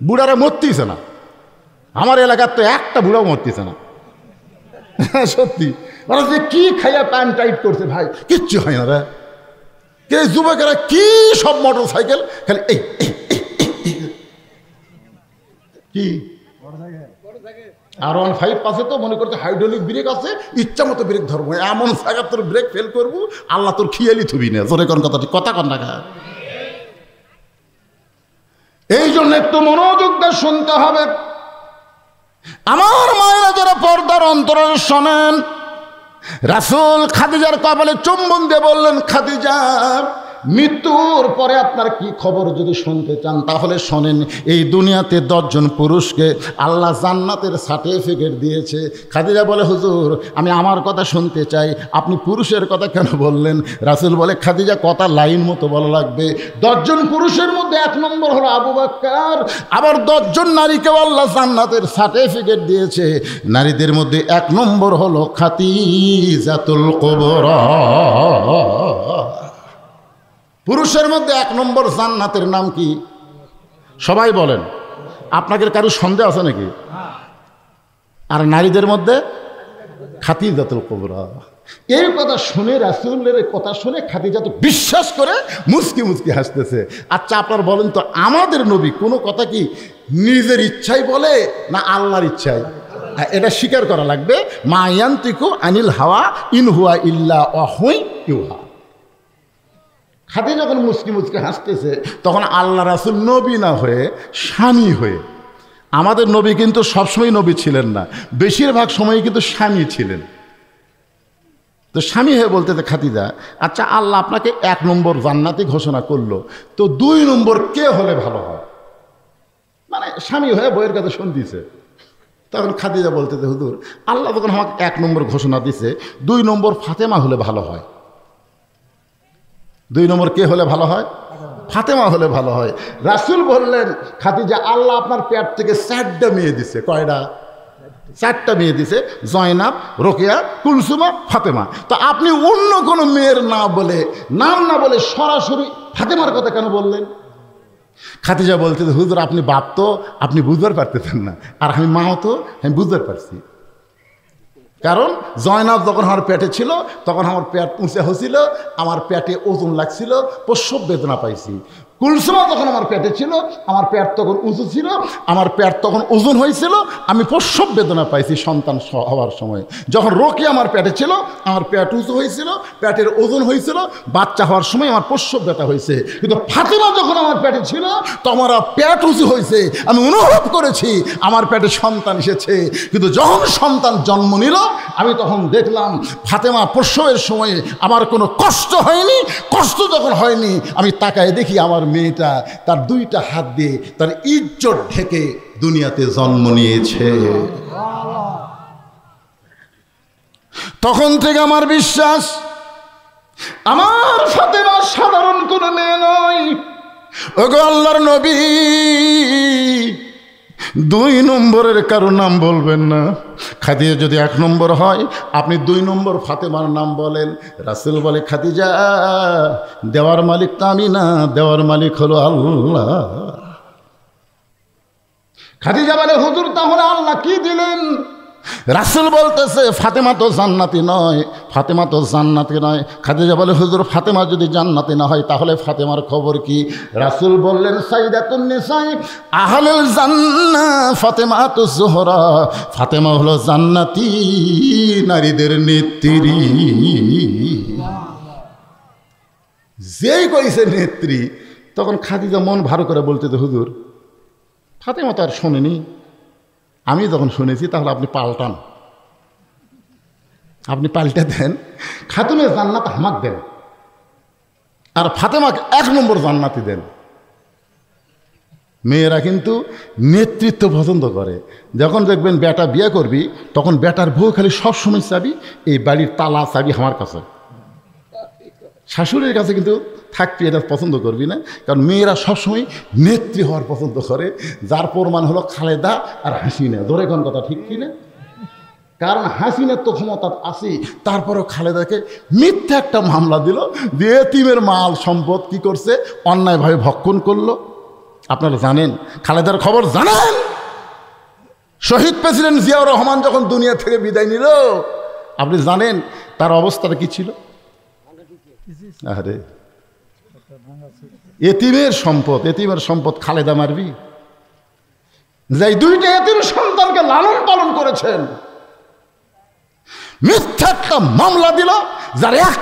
বুড়ারা মরতেছে না। আমার এলাকার তো একটা বুড়াও মরতেছে না। সত্যি, ওরা যে কি খাইয়া প্যান্ট টাইট করছে ভাই, কিচ্ছু হয় না রে। কে যুবকেরা কি সব মোটর সাইকেল খালি এই কি আর 15 পাশে তো মনে করতে হাইড্রোলিক ব্রেক আছে, ইচ্ছা মতো ব্রেক ধরবো, এমন জায়গা তোর ব্রেক ফেল করবো আল্লাহ তোর খিয়ালি থবি না। জোরে কোন কথাটি কথা কন না। এই জন্য একটু মনোযোগ দিয়ে শুনতে হবে। আমার মায়েরা যারা পর্দার অন্তরে শোনেন, রাসূল খাদিজার কপালে চুম্বন দিয়ে বললেন, খাদিজা মৃত্যুর পরে আপনার কি খবর যদি শুনতে চান তাহলে শোনেন। এই দুনিয়াতে 10 জন পুরুষকে আল্লাহ জান্নাতের সার্টিফিকেট দিয়েছে। খাদিজা বলে, হুজুর আমি আমার কথা শুনতে চাই, আপনি পুরুষের কথা কেন বললেন? রাসূল বলে, খাদিজা কথা লাইন মতো বলা লাগবে। 10 জন পুরুষের মধ্যে 1 নম্বর হলো আবু বকর, আবার 10 জন নারীকেও আল্লাহ জান্নাতের সার্টিফিকেট দিয়েছে। নারীদের মধ্যে 1 নম্বর হলো খাদিজাতুল কুবরা। পুরুষের মধ্যে 1 নম্বর জান্নাতের নাম কি? সবাই বলেন। আপনাদের কারো সন্দেহ আছে নাকি? আর নারীদের মধ্যে খাদিজাতুল কুবরা। এই কথা শুনে, রাসূলের কথা শুনে খাদিজা তো বিশ্বাস করে মুচকি মুচকি হাসতেছে। আচ্ছা আপনার বলেন তো, আমাদের নবী কোনো কথা কি নিজের ইচ্ছাই বলে না আল্লাহর ইচ্ছাই? এটা স্বীকার করা লাগবে। মা ইয়ান্তিকু আনিল হাওয়া ইন হুয়া ইল্লা ওয়াহুই ইউহা। খাদিজা যখন মুচকি মুচকি হাসতেছে তখন আল্লাহ রাসূল নবী না হয়ে স্বামী হয়ে, আমাদের নবী কিন্তু সবসময় নবী ছিলেন না, বেশিরভাগ সময় কিন্তু স্বামী ছিলেন। তো স্বামী হয়ে বলতে খাদিজা, আচ্ছা আল্লাহ আপনাকে 1 নম্বর জান্নাতি ঘোষণা করলো, তো 2 নম্বর কে হলে ভালো হয়? মানে স্বামী হয়ে বইয়ের কাছে শুনতেছে। তখন খাদিজা বলতে, হুজুর আল্লাহ যখন আমাকে 1 নম্বর ঘোষণা দিছে, 2 নম্বর ফাতেমা হলে ভালো হয়। 2 নম্বর কে হলে ভালো হয়? ফাতেমা হলে ভালো হয়। রাসূল বললেন, খাদিজা আল্লাহ আপনার পেট থেকে 4টা মেয়ে দিছে। কয়টা? 4টা মেয়ে দিছে, জয়নাব, রোকেয়া, কুলসুমা, ফাতেমা। তো আপনি অন্য কোনো মেয়ের নাম না বলে সরাসরি ফাতেমার কথা কেন বললেন? খাদিজা বলতে, হুজুর আপনি বাপ তো, আপনি বুঝতে পারতেছেন না, আর আমি মাও তো, আমি বুঝতে পারছি। কারণ জয়নাব যখন আমার পেটে ছিল তখন আমার পেট উঁচে হয়েছিল, আমার পেটে ওজন লাগছিল, প্রসব বেদনা পাইছি। কুলসুমা যখন আমার পেটে ছিল আমার পেট তখন উঁচু ছিল, আমার পেট তখন ওজন হয়েছিল, আমি প্রসব বেদনা পাইছি সন্তান হওয়ার সময়। যখন রোকেয়া আমার পেটে ছিল আমার পেট উঁচু হয়েছিল, পেটের ওজন হয়েছিল, বাচ্চা হওয়ার সময় আমার প্রসব ব্যথা হয়েছে। কিন্তু ফাতেমা যখন আমার পেটে ছিল তখন আমার পেট উঁচু হয়েছে, আমি অনুভব করেছি আমার পেটে সন্তান এসেছে। কিন্তু যখন সন্তান জন্ম নিল আমি তখন দেখলাম ফাতেমা প্রসবের সময়ে আমার কোনো কষ্ট হয়নি। কষ্ট যখন হয়নি আমি তাকায় দেখি আমার মেয়েটা তার 2টা হাত দিয়ে তার ইজ্জত ঢেকে দুনিয়াতে জন্ম নিয়েছে। তখন থেকে আমার বিশ্বাস আমার ফাতেমা সাধারণ কোনো মেয়ে নয়। ওগো আল্লাহর নবী, 2 নম্বরের কারো নাম বলবেন না। খাদিজা যদি 1 নম্বর হয় আপনি 2 নম্বর ফাতেমার নাম বলেন। রাসূল বলে, খাদিজা দেওয়ার মালিক তো আমি না, দেওয়ার মালিক হলো আল্লাহ। খাদিজা বলে, হুজুর তাহলে আল্লাহ কি দিলেন? রাসূল বলতেছে ফাতেমা তো জান্নাতি নয়, ফাতেমা তো জান্নাতি নয়। খাদিজা বলে হুজুর ফাতেমা যদি জান্নাতি না হয় তাহলে ফাতেমার খবর কি? রাসূল বললেন সাইয়্যিদাতুন নিসা আহলুল জান্নাহ ফাতেমাতুজ জোহরা, ফাতেমা হলো জান্নাতি নারীদের নেত্রী। যেই কইছে নেত্রী তখন খাদিজা মন ভালো করে বলতে তো হুজুর ফাতেমা তো আর শোনেনি, আমি যখন শুনেছি তাহলে আপনি পাল্টান, আপনি পাল্টে দেন, খাতুনের জান্নাত আমাকে দেন আর ফাতেমাকে 1 নম্বর জান্নাতি দেন। মেয়েরা কিন্তু নেতৃত্ব পছন্দ করে। যখন দেখবেন বেটা বিয়ে করবি তখন বেটার বউ খালি সবসময় চাবি এই বাড়ির তালা চাবি আমার কাছে, শাশুড়ির কাছে কিন্তু থাকবি এটা পছন্দ করবি না। কারণ মেয়েরা সবসময় নেত্রী হওয়ার পছন্দ করে, যার প্রমাণ হলো খালেদা আর হাসিনা। ধরে কোন কথা ঠিক কিনা? কারণ হাসিনার তো ক্ষমতা আছে, তারপরেও খালেদাকে মিথ্যা একটা মামলা দিল যে এতিমের মাল সম্পদ কি করছে অন্যায়ভাবে ভক্ষণ করলো। আপনারা জানেন খালেদার খবর জানেন? শহীদ প্রেসিডেন্ট জিয়াউর রহমান যখন দুনিয়া থেকে বিদায় নিল আপনি জানেন তার অবস্থাটা কি ছিল? আরে এতিমের সম্পদ খালেদা মারবি? যাই 2টা এতিম সন্তানকে লালন পালন করেছেন, মিথ্যা একটা মামলা দিল যার 1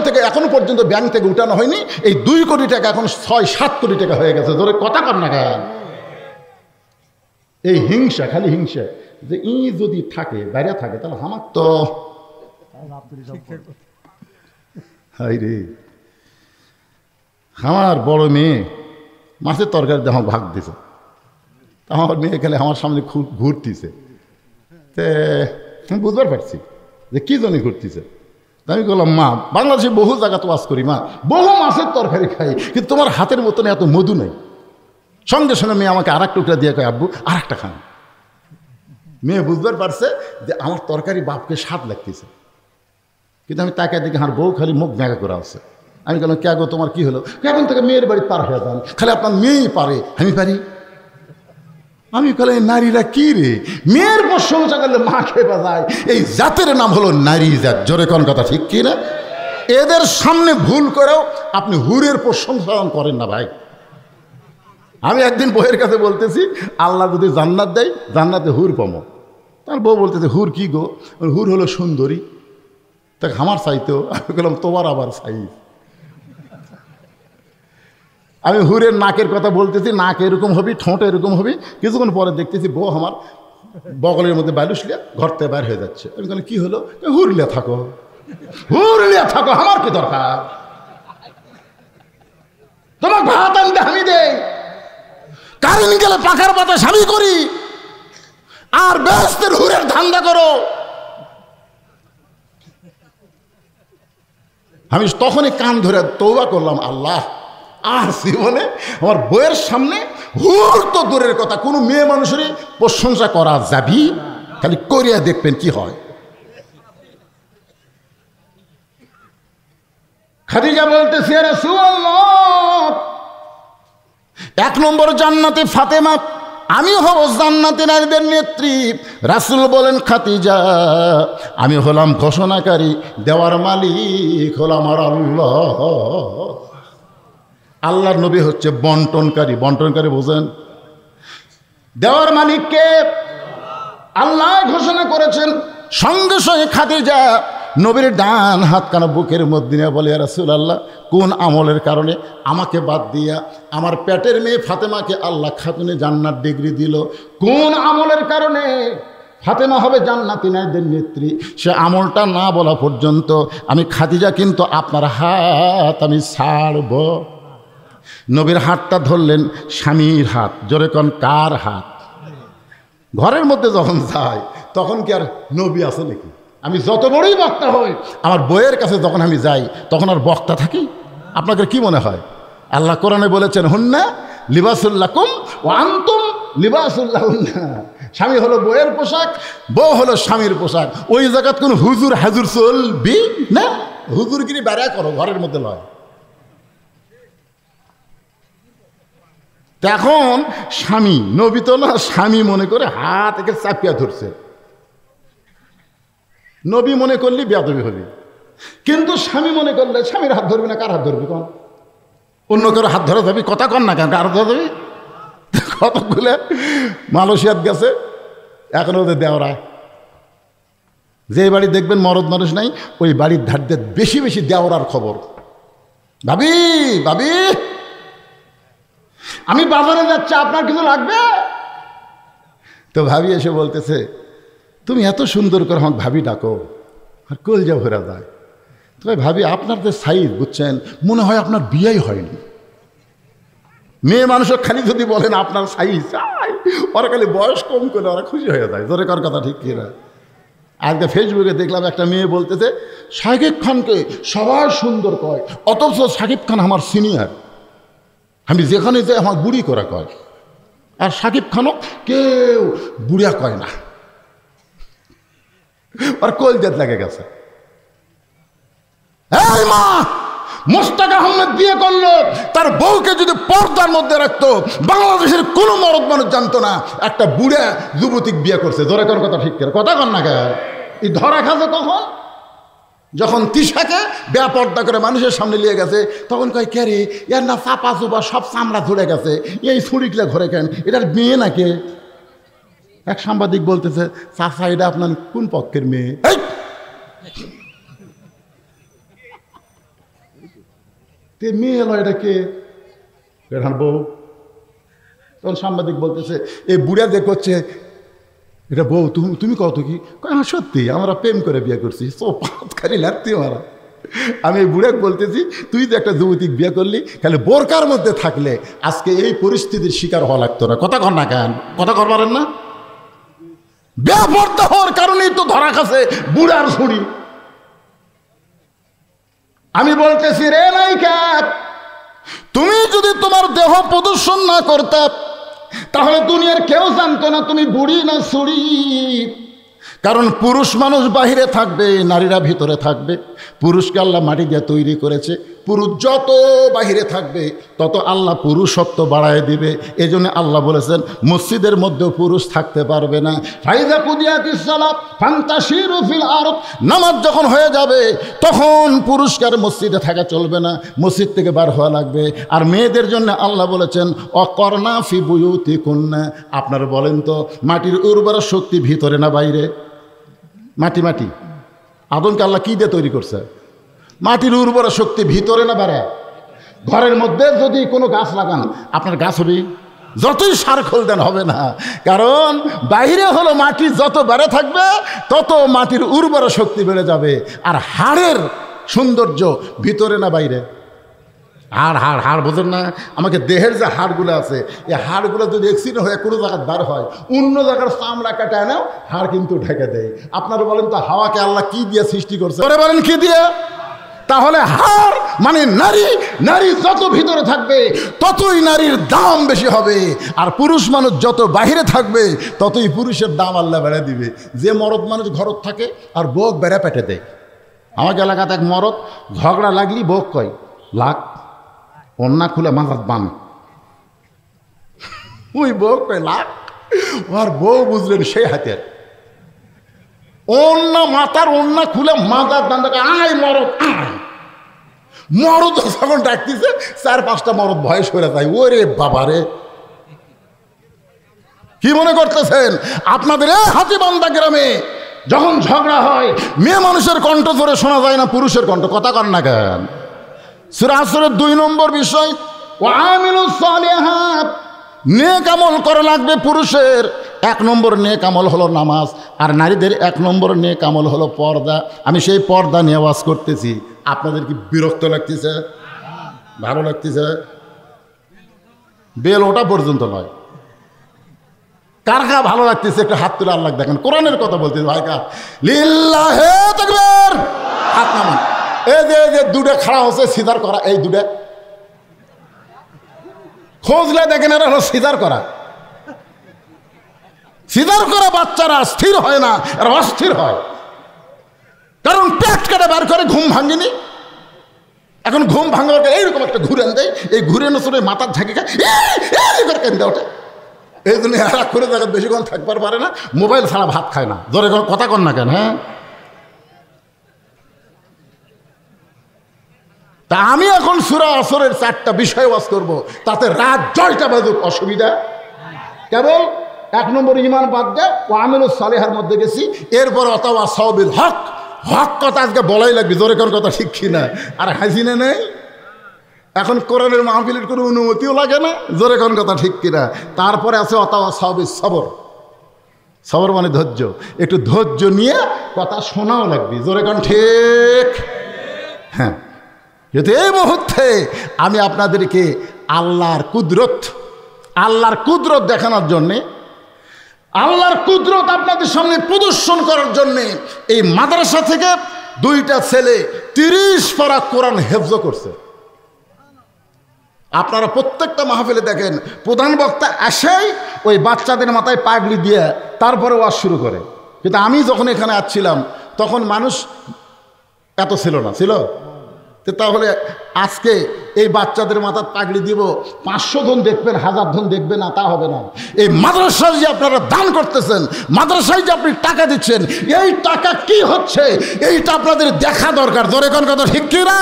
টাকা এখন পর্যন্ত ব্যাংক থেকে উঠানো হয়নি। এই 2 কোটি টাকা এখন 6-7 কোটি টাকা হয়ে গেছে। ধরে কথা কর না কেন? এই হিংসা, খালি হিংসা যে ই যদি থাকে বাইরে থাকে তাহলে আমার তো হাই রে। আমার বড় মেয়ে মাছের তরকারি আমার ভাগ দিছে, আমার মেয়ে খেলে আমার সামনে খুব ঘুরতেছে, তে আমি বুঝবার পারছি যে কী জন্য ঘুরতেছে। আমি বললাম মা বাংলাদেশে বহু জায়গা তো বাস করি মা, বহু মাছের তরকারি খাই, কিন্তু তোমার হাতের মতন এত মধু নেই। সঙ্গে সঙ্গে মেয়ে আমাকে 1 টুকরা দিয়ে কয় আব্বু আরেকটা খান। মেয়ে বুঝবার পারছে যে আমার তরকারি বাপকে স্বাদ লাগতেছে, কিন্তু আমি তাকে দেখি আমার বউ খালি মুখ ব্যাঙ্গা করে আছে। আমি বললাম কে গো তোমার কি হলো? এখন থেকে মেয়ের বাড়ি পার হয়ে যান, খালি আপনার মেয়েই পারে, আমি পারি? আমি বলে নারীরা কি রে, মেয়ের প্রশংসা করলে মা খেপা যায়। এই জাতের নাম হলো নারী জাত। জোরে কোন কথা ঠিক কি না? এদের সামনে ভুল করেও আপনি হুরের প্রশংসা করেন না ভাই। আমি একদিন বউয়ের কাছে বলতেছি আল্লাহ যদি জান্নাত দেয় জান্নাতে হুর পামো। তার বউ বলতেছে হুর কি গো? হুর হলো সুন্দরী। তা আমার চাইতেও আমি বললাম তোমার আবার সাইজ। আমি হুরের নাকের কথা বলতেছি, নাক এরকম হবি, ঠোঁট এরকম হবি। কিছুক্ষণ পরে দেখতেছি বউ আমার বগলের মধ্যে বালুসলিয়া ঘর থেকে বের হয়ে যাচ্ছে। আমি বললাম কি হলো? হুরলিয়া থাকো, হুরলিয়া থাকো, আমার কি দরকার? তোমার ভাত আনতে আমি দেই, কারেন্ট গেলে পাখার পাতা স্বামী করি, আর বেহেশতের হুরের ধান্দা করো। আমি তখনই কান ধরে তওবা করলাম, আল্লাহ আর জীবনে আমার বইয়ের সামনে হুর তো দূরের কথা কোনো মেয়ে মানুষেরই প্রশংসা করা যাবি, খালি করিয়া দেখবেন কি হয়। খাদিজা বলতেছে রাসূলুল্লাহ 1 নম্বর জান্নাতে ফাতেমা, আমি হব জান্নাতের নারীদের নেত্রী। রাসূল বলেন খাদিজা আমি হলাম ঘোষণাকারী, দেওয়ার মালিক হলো আমার আল্লাহ। আল্লাহর নবী হচ্ছে বন্টনকারী। বন্টনকারী বোঝেন? দেওয়ার মালিককে আল্লাহ ঘোষণা করেছেন। সঙ্গে সঙ্গে খাদিজা নবীর ডান হাত কানা বুকের মধ্যে নিয়ে বলে রাসূলুল্লাহ কোন আমলের কারণে আমাকে বাদ দিয়া আমার পেটের মেয়ে ফাতেমাকে আল্লাহ খাতুনে জান্নাত ডিগ্রি দিল? কোন আমলের কারণে ফাতেমা হবে জান্নাতি নারীদের নেত্রী? সে আমলটা না বলা পর্যন্ত আমি খাদিজা কিন্তু আপনার হাত আমি ছাড়ব। নবীর হাতটা ধরলেন স্বামীর হাত। জোরে কোন কার হাত? ঘরের মধ্যে যখন যায় তখন কি আর নবী আছে নাকি? আমি যত বড়ই বক্তা হই আমার বইয়ের কাছে যখন আমি যাই তখন আর বক্তা থাকি? আপনাদের কি মনে হয়? আল্লাহ কোরআনে বলেছেন হুন্না লিবাসুল লাকুম ওয়া আনতুম লিবাসুল লাহুন্না। স্বামী হলো বইয়ের পোশাক, বউ হলো স্বামীর পোশাক। ওই জায়গায় কোন হুজুর হাজুর চলবি না, হুজুরগিরি বেড়া করো, ঘরের মধ্যে লয়। এখন স্বামী, নবী তো না, স্বামী মনে করে হাত একে চাপিয়া ধরছে। নবী মনে করলে বেয়াদবি হবে, কিন্তু স্বামী মনে করলে স্বামীর হাত ধরবি না, কার হাত ধরবি কন? অন্য কারো হাত ধরা যাবি? কথা কন না কেন, কার ধরা যাবি? কতগুলো মালয়েশিয়াত গেছে, এখন ওদের দেওয়ারায় যে বাড়ি দেখবেন মরদ মানুষ নাই, ওই বাড়ির ধার দিয়ে বেশি বেশি দেওয়ার খবর। ভাবি ভাবি আমি বাজারে যাচ্ছি, আপনার কিছু লাগবে? তো ভাবি এসে বলতেছে, তুমি এত সুন্দর করে আমার ভাবি ডাকো, আর কলজা ভরা যায়। তো ভাবি আপনার যে সাইজ বুঝছেন, মনে হয় আপনার বিয়েই হয়নি। মেয়ে মানুষের খালি যদি বলেন আপনার সাইজ, ওরা খালি বয়স কম করে ওরা খুশি হয়ে যায়। জোরে কার কথা ঠিক কিনা? আজকে ফেসবুকে দেখলাম একটা মেয়ে বলতেছে, শাকিব খানকে সবাই সুন্দর কয়, অথচ শাকিব খান আমার সিনিয়র, আমি যেখানে যাই আমার বুড়ি করা কয়, আর শাকিব খানও কেউ বুড়িয়া কয় না। আর কলজাত লাগে গেছে। এই মা, মোস্তাক আহমেদ বিয়ে করলো, তার বউকে যদি পর্দার মধ্যে রাখতো, বাংলাদেশের কোনো মরদ মানুষ জানতো না একটা বুড়া যুবতীক বিয়ে করছে। জোরে কর কথা ঠিক করে, কথা কর না কেন? এই ধরা খাজে কখন? যখন তিশাকে বেপর্দা করে মানুষের সামনে নিয়ে গেছে, তখন কয় কে রে, এর না চাপা চুপা সব চামড়া ধরে গেছে, এই ছুরিকলে ঘরে কেন, এটার মেয়ে নাকি? এক সাংবাদিক বলতেছে, চাচা এটা আপনার কোন পক্ষের মেয়ে? মেয়ে এলো, এটা কে? এটার বউ। তখন সাংবাদিক বলতেছে, এই বুড়া যে করছে এটা বউ, তুমি কত কি? হ্যাঁ সত্যি, আমরা প্রেম করে বিয়ে করছি। সোপাতকারী লাগতে মারা। আমি এই বুড়াক বলতেছি, তুই তো একটা যুবতী বিয়ে করলি, খালি বোরকার মধ্যে থাকলে আজকে এই পরিস্থিতির শিকার হওয়া লাগতো না। কথা কর না কেন? কথা কর পারেন না? বেপর্দা হওয়ার কারণেই তো ধরা খাচ্ছে বুড়ার ছুরি। আমি বলতেছি, রে নায়িকা, তুমি যদি তোমার দেহ প্রদর্শন না করতে, তাহলে দুনিয়ার কেউ জানতো না তুমি বুড়ি না ছুরি। কারণ পুরুষ মানুষ বাহিরে থাকবে, নারীরা ভিতরে থাকবে। পুরুষকে আল্লাহ মাটি দিয়ে তৈরি করেছে, পুরুষ যত বাহিরে থাকবে তত আল্লাহ পুরুষত্ব বাড়ায় দিবে। এই জন্য আল্লাহ বলেছেন মসজিদের মধ্যেও পুরুষ থাকতে পারবে না। ফাইজা কুদিয়াতিস সালাত ফান্তাশিরু ফিল আরদ, নামাজ যখন হয়ে যাবে তখন পুরুষকার মসজিদে থাকা চলবে না, মসজিদ থেকে বার হওয়া লাগবে। আর মেয়েদের জন্য আল্লাহ বলেছেন অকর্ণা ফি বুয়ুতিকুন্না। আপনারা বলেন তো, মাটির উর্বর শক্তি ভিতরে না বাইরে? মাটি মাটি আদমকে আল্লাহ কি দিয়ে তৈরি করছে? মাটির উর্বর শক্তি ভিতরে না বাইরে? ঘরের মধ্যে যদি কোনো গাছ লাগান, আপনার গাছ হবে? যতই সার খোল দেন হবে না, কারণ বাইরে হলো মাটি যত বেড়ে থাকবে তত মাটির উর্বর শক্তি বেড়ে যাবে। আর হাড়ের সৌন্দর্য ভিতরে না বাইরে? হাড় হাড় হাড় বোঝেন না? আমাকে দেহের যে হাড়গুলো আছে, এই হাড়গুলো যদি অ্যাক্সিডেন্ট হয়ে কোনো জায়গায় বার হয়, অন্য জায়গার চামড়া কাটায় নাও, হাড় কিন্তু ঢেকে দেয়। আপনারা বলেন তো, হাওয়াকে আল্লাহ কি দিয়ে সৃষ্টি করছে? বলেন কি দিয়ে? তাহলে হাড় মানে নারী, নারী যত ভিতরে থাকবে ততই নারীর দাম বেশি হবে। আর পুরুষ মানুষ যত বাহিরে থাকবে ততই পুরুষের দাম আল্লাহ বেড়ে দিবে। যে মরদ মানুষ ঘরত থাকে আর বউ বেড়া পেটে দেয়। আমাকে এলাকাতে এক মরদ ঝগড়া লাগলি বউ কয় লাখ, অন্যা খুলে মাথার বান, ওই বউ কয় লাখ। আর বউ বুঝলেন সেই হাতের অন্য মাথার অন্য খুলে মাথার দান, আয় মরদ আয়। মরদ যখন ডাকতেছে 4-5টা মরদ ভয়ে সরে যায়। ওরে বাবারে, কি মনে করতেছেন আপনাদের এই হাতিবান্ধা গ্রামে যখন ঝগড়া হয় মেয়ে মানুষের কণ্ঠ ধরে শোনা যায় না পুরুষের কণ্ঠ? কথা কন না কেন? সূরা আসরের 2 নম্বর বিষয়, ওয়া আমিলুস সালিহাত, নেক আমল করা লাগবে। পুরুষের 1 নম্বর নেক আমল হলো নামাজ, আর নারীদের 1 নম্বর নেক আমল হলো পর্দা। আমি সেই পর্দা নিয়ে ওয়াজ করতেছি। আপনাদের কি বিরক্ত লাগতেছে? ভালো লাগতেছে? বেল ওটা পর্যন্ত নয়, কার কার ভালো লাগতেছে একটু হাত তুলে আল্লাহ দেখেন। কোরআনের কথা বলতেছে ভাই, কার লিল্লাহি তাকবীর, হাত নামান। এই যে দুটা খাড়া হচ্ছে সিজার করা, এই দুটা খোঁজলে দেখেন এরা হলো সিজার করা। সিজার করা বাচ্চারা স্থির হয় না, এরা অস্থির হয়। কারণ পেট কেটে বার করে ঘুম ভাঙেনি। এখন ঘুম ভাঙার এইরকম একটা ঘুরেন দেয়, এই ঘুরেন শুনে মাথার ঝাঁকি খায় করে কেন্দ্রে ওঠে। এই জন্য এরা করে জায়গা বেশিক্ষণ থাকবার পারে না, মোবাইল ছাড়া ভাত খায় না। ধরে কথা কন না কেন? হ্যাঁ, তা আমি এখন সূরা আসরের 4টা বিষয় ওয়াজ করব, তাতে রাত 6টা বাজুক অসুবিধা কেবল 1 নম্বর ঈমান বাদ দেয় ও আমিলুস সালিহার মধ্যে গেছি। এরপর অথবা সাওবিল হক, হক কথা আজকে বলাই লাগবে, জোরে কোন কথা ঠিক কিনা? আর হাসিনা নেই এখন, কোরআনের মাহফিলের কোনো অনুমতিও লাগে না, জোরে কোন কথা ঠিক কিনা? তারপরে আছে অথবা সাওবিল সবর, সবর মানে ধৈর্য, একটু ধৈর্য নিয়ে কথা শোনাও লাগবে, জোরে কোন ঠিক? হ্যাঁ, যেহেতু এই মুহূর্তে আমি আপনাদেরকে আল্লাহর কুদরত দেখানোর জন্যে, আল্লাহর কুদরত আপনাদের সামনে প্রদর্শন করার জন্যে এই মাদ্রাসা থেকে 2টা ছেলে 30 পারা কোরআন হেফজ করছে। আপনারা প্রত্যেকটা মাহফিলে দেখেন প্রধান বক্তা আসেই ওই বাচ্চাদের মাথায় পাগড়ি দিয়ে তারপরে ওয়াজ শুরু করে। কিন্তু আমি যখন এখানে আসছিলাম তখন মানুষ এত ছিল না, ছিল? তাহলে আজকে এই বাচ্চাদের মাথার পাগড়ি দিব, 500 জন দেখবেন, 1000 জন দেখবে না, তা হবে না। এই মাদ্রাসায় যে আপনারা দান করতেছেন, মাদ্রাসায় যে আপনি টাকা দিচ্ছেন, এই টাকা কি হচ্ছে এইটা আপনাদের দেখা দরকার, জোরে কোন কথা ঠিক কি না?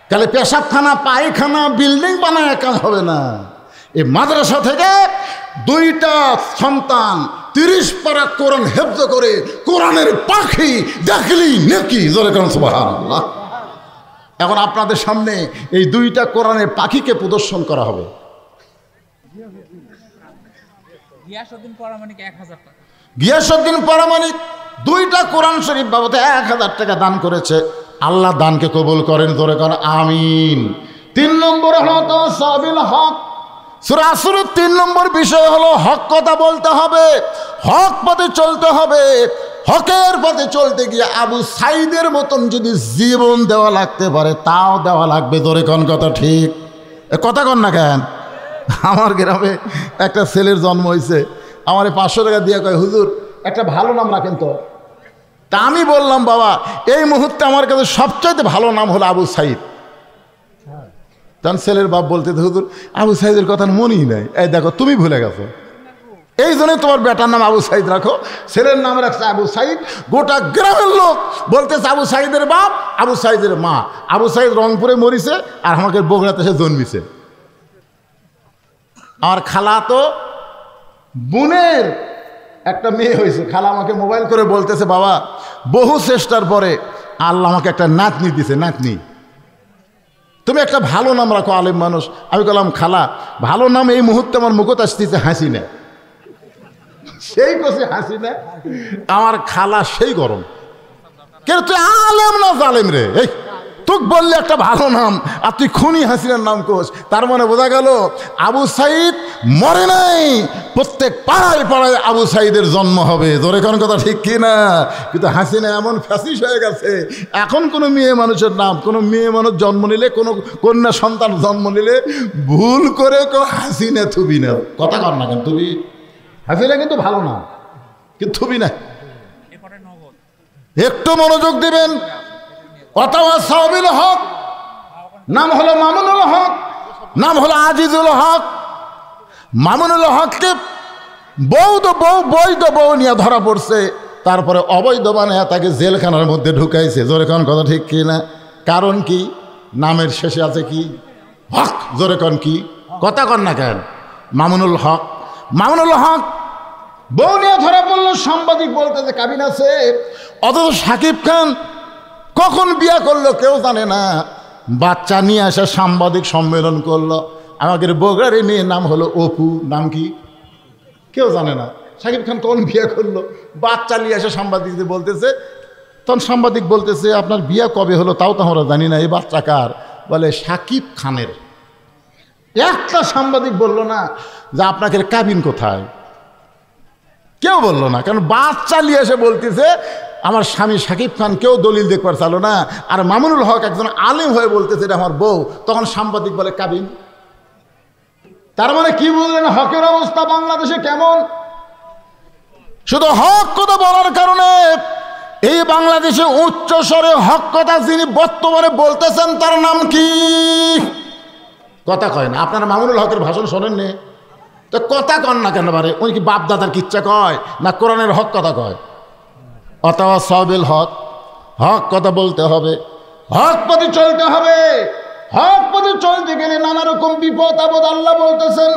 তাহলে পেশাবখানা, পায়খানা, বিল্ডিং বানায় কাজ হবে না। এই মাদ্রাসা থেকে 2টা সন্তান 30 পারা কোরআন হেফজ করে কোরআনের পাখি দেখলি নাকি, জোরে কোন সুবহানাল্লাহ। এখন আপনাদের সামনে এই 2টা কোরআনের পাখিকে প্রদর্শন করা হবে। গিয়াসউদ্দিন পরামানিক 2টা কোরআন শরীফ বাবদে 1000 টাকা দান করেছে। আল্লাহ দানকে কবুল করেন, ধরে করেন আমিন। 3 নম্বর হলো সাবিল হক। সূরা আসরের 3 নম্বর বিষয় হলো হক কথা বলতে হবে, হক পথে চলতে হবে। হকের পথে চলতে গিয়ে আবু সাইদের মতন যদি জীবন দেওয়া লাগতে পারে তাও দেওয়া লাগবে, ধরে কোন কথা ঠিক? কথা কন না কেন? আমার গ্রামে একটা ছেলের জন্ম হয়েছে, আমার 500 টাকা দিয়ে কয় হুজুর একটা ভালো নাম রাখেন তো। তা আমি বললাম বাবা এই মুহূর্তে আমার কাছে সবচাইতে ভালো নাম হলো আবু সাইদ। তখন ছেলের বাপ বলতে, হুজুর আবু সাইদের কথা মনেই নাই। এই দেখো তুমি ভুলে গেছো, এই জন্যই তোমার বেটার নাম আবু সাইদ রাখো। ছেলের নাম রাখছে আবু সাইদ। গোটা গ্রামের লোক বলতেছে আবু সাইদের বাপ, আবু সাইদের মা। আবু সাইদ রংপুরে মরিছে আর আমাকে বগুড়াতে সে জন্মিছে। আমার খালা তো বোনের একটা মেয়ে হয়েছে। খালা আমাকে মোবাইল করে বলতেছে বাবা বহু চেষ্টার পরে আল্লাহ আমাকে একটা নাতনি দিছে, নাতনি তুমি একটা ভালো নাম রাখো, আলেম মানুষ। আমি বললাম খালা ভালো নাম এই মুহূর্তে আমার মুখত আসতেছে হাসিনা। সেই কষে হাসিনা, আমার খালা সেই গরম, কিন্তু তুই আলেম না জালেম রে, এই তোকে বললে একটা ভালো নাম আর তুই খুনি হাসিনার নাম কোষ। তার মানে বোঝা গেল আবু সাইদ মরে নাই, প্রত্যেক পাড়ায় পাড়ায় আবু সাইদের জন্ম হবে, জোরে কোন কথা ঠিক কি না? কিন্তু হাসিনা এমন ফ্যাসিস হয়ে গেছে, এখন কোনো মেয়ে মানুষের নাম, কোনো মেয়ে মানুষ জন্ম নিলে, কোনো কন্যা সন্তান জন্ম নিলে ভুল করে কেউ হাসিনা থুবি না। কথা কর না কেন তুমি? হাসিনা কিন্তু ভালো নাম, কিন্তু থুবি না। একটু মনোযোগ দিবেন। অথবা সাবিল হক, নাম হলো মামুনুল হক, নাম হলো আজিজুল হক। মামুনুল হককে বৈধ বউ নিয়ে ধরা পড়ছে, তারপরে অবৈধ বানায় তাকে জেলখানার মধ্যে ঢুকাইছে, জোরে কোন কথা ঠিক কি না? কারণ কি? নামের শেষে আছে কি? হক, জোরে কোন কি? কথা কন না কেন? মামুনুল হক। মামুনুল হক বউ নিয়ে ধরা পড়লো, সাংবাদিক বলতেছে কাবিন আছে, অথচ সাকিব খান কখন বিয়া করলো কেউ জানে না। বাচ্চা নিয়ে আসে সাংবাদিক সম্মেলন করলো। আমাদের বগুড়ার মেয়ের নাম হলো অপু, নাম কি কেউ জানে না। সাকিব খান কখন বিয়া করলো, বাচ্চা নিয়ে আসে সাংবাদিকদের বলতেছে। তখন সাংবাদিক বলতেছে আপনার বিয়া কবে হলো তাও তো আমরা জানি না, এই বাচ্চা কার? বলে সাকিব খানের। একটা সাংবাদিক বলল না যে আপনাকে কাবিন কোথায়, কেউ বললো না, কারণ বাচ্চা নিয়ে এসে বলতেছে আমার স্বামী সাকিব খান, কেউ দলিল দেখবার চালো না। আর মামুনুল হক একজন আলেম হয়ে বলতেছে এটা আমার বউ, তখন সাংবাদিক বলে কাবিন। তার মানে কি বললেন হকের অবস্থা বাংলাদেশে কেমন? শুধু হক কথা বলার কারণে এই বাংলাদেশে উচ্চ স্বরে হক কথা যিনি বর্তমানে বলতেছেন তার নাম কি? কথা কয় না। আপনারা মামুনুল হকের ভাষণ শোনেননি তো কথা কন না কেন? পারে উনি কি বাপ দাদার কিচ্ছা কয় না কোরআনের হক কথা কয়? অথবা সাবিল হক, হক কথা বলতে হবে। হক পথে চলতে হবে। হক পথে চলতে গেলে নানা রকম বিপদ আপদ আল্লাহ বলতেছেন,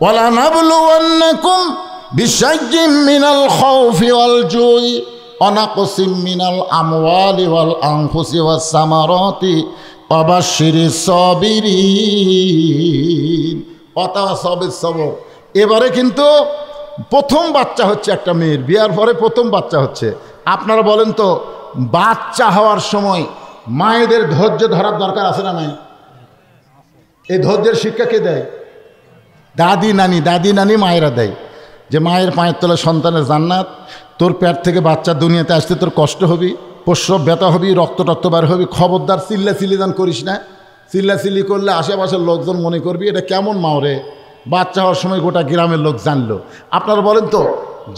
ওয়ালা নাবলুওয়ান্নাকুম বিশাইয়্যিম মিনাল খাউফি ওয়াল জুই ওয়া নাকসিম মিনাল আমওয়ালি ওয়াল আনফুসি ওয়াস সামারাতি ওয়া বাশশিরিস সাবিরিন ওয়া তাওয়াসাবিস সবর। এবারে কিন্তু প্রথম বাচ্চা হচ্ছে একটা মেয়ের, বিয়ার পরে প্রথম বাচ্চা হচ্ছে। আপনারা বলেন তো, বাচ্চা হওয়ার সময় মায়েদের ধৈর্য ধরার দরকার আছে না নাই? এই ধৈর্যের শিক্ষা কে দেয়? দাদি নানি মায়েরা দেয়, যে মায়ের পায়ের তলে সন্তানের জান্নাত। তোর পেট থেকে বাচ্চা দুনিয়াতে আসতে তোর কষ্ট হবি, প্রসব ব্যথা হবি, রক্ত বার হবি, খবরদার চিল্লি দান করিস না। চিল্লি করলে আশেপাশের লোকজন মনে করবি এটা কেমন মাও রে। বাচ্চা হওয়ার সময় গোটা গ্রামের লোক জানলো। আপনারা বলেন তো,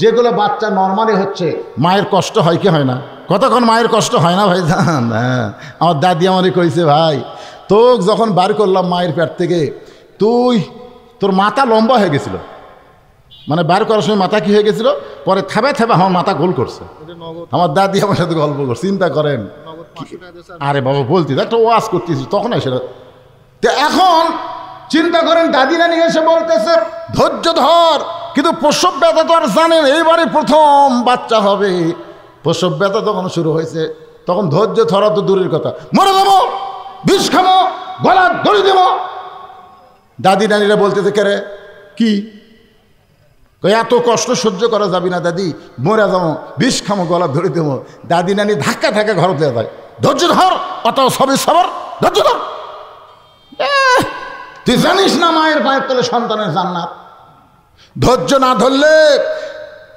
যেগুলো বাচ্চা নর্মালি হচ্ছে মায়ের কষ্ট হয় কি হয় না? কতক্ষণ মায়ের কষ্ট হয় না ভাই? হ্যাঁ, আমার দাদি আমারই কইছে, ভাই তোকে যখন বার করলাম মায়ের পেট থেকে, তোর মাথা লম্বা হয়ে গেছিল, মানে বার করার সময় মাথা কি হয়ে গেছিল, পরে থেবে আমার মাথা গোল করছে। আমার দাদি আমার সাথে গল্প করছে, চিন্তা করেন। আরে বাবা বলতি একটা ওয়াজ করতেছি তখন সেটা। তো এখন চিন্তা করেন, দাদি নানি এসে বলতেছে ধৈর্য ধর, কিন্তু প্রসব ব্যথা তো আর জানেন, এইবারে প্রথম বাচ্চা হবে, প্রসব ব্যথা তখন শুরু হয়েছে। তখন ধৈর্য ধরা তো দূরের কথা, মরে যাবো, বিষ খামো, গলা দড়ি দেব। দাদি নানিরা বলতেছে, কে রে কি এত কষ্ট সহ্য করা যাবি না দাদি, মরে যাবো, বিষ খামো, গলা ধরে দেবো। দাদি নানি ধাক্কা ঘর দেওয়া যায়, ধৈর্য ধর, অত সবই সবার ধৈর্য ধর। তুই জানিস না মায়ের পায়ের তলে সন্তানের জান্নাত? ধৈর্য না ধরলে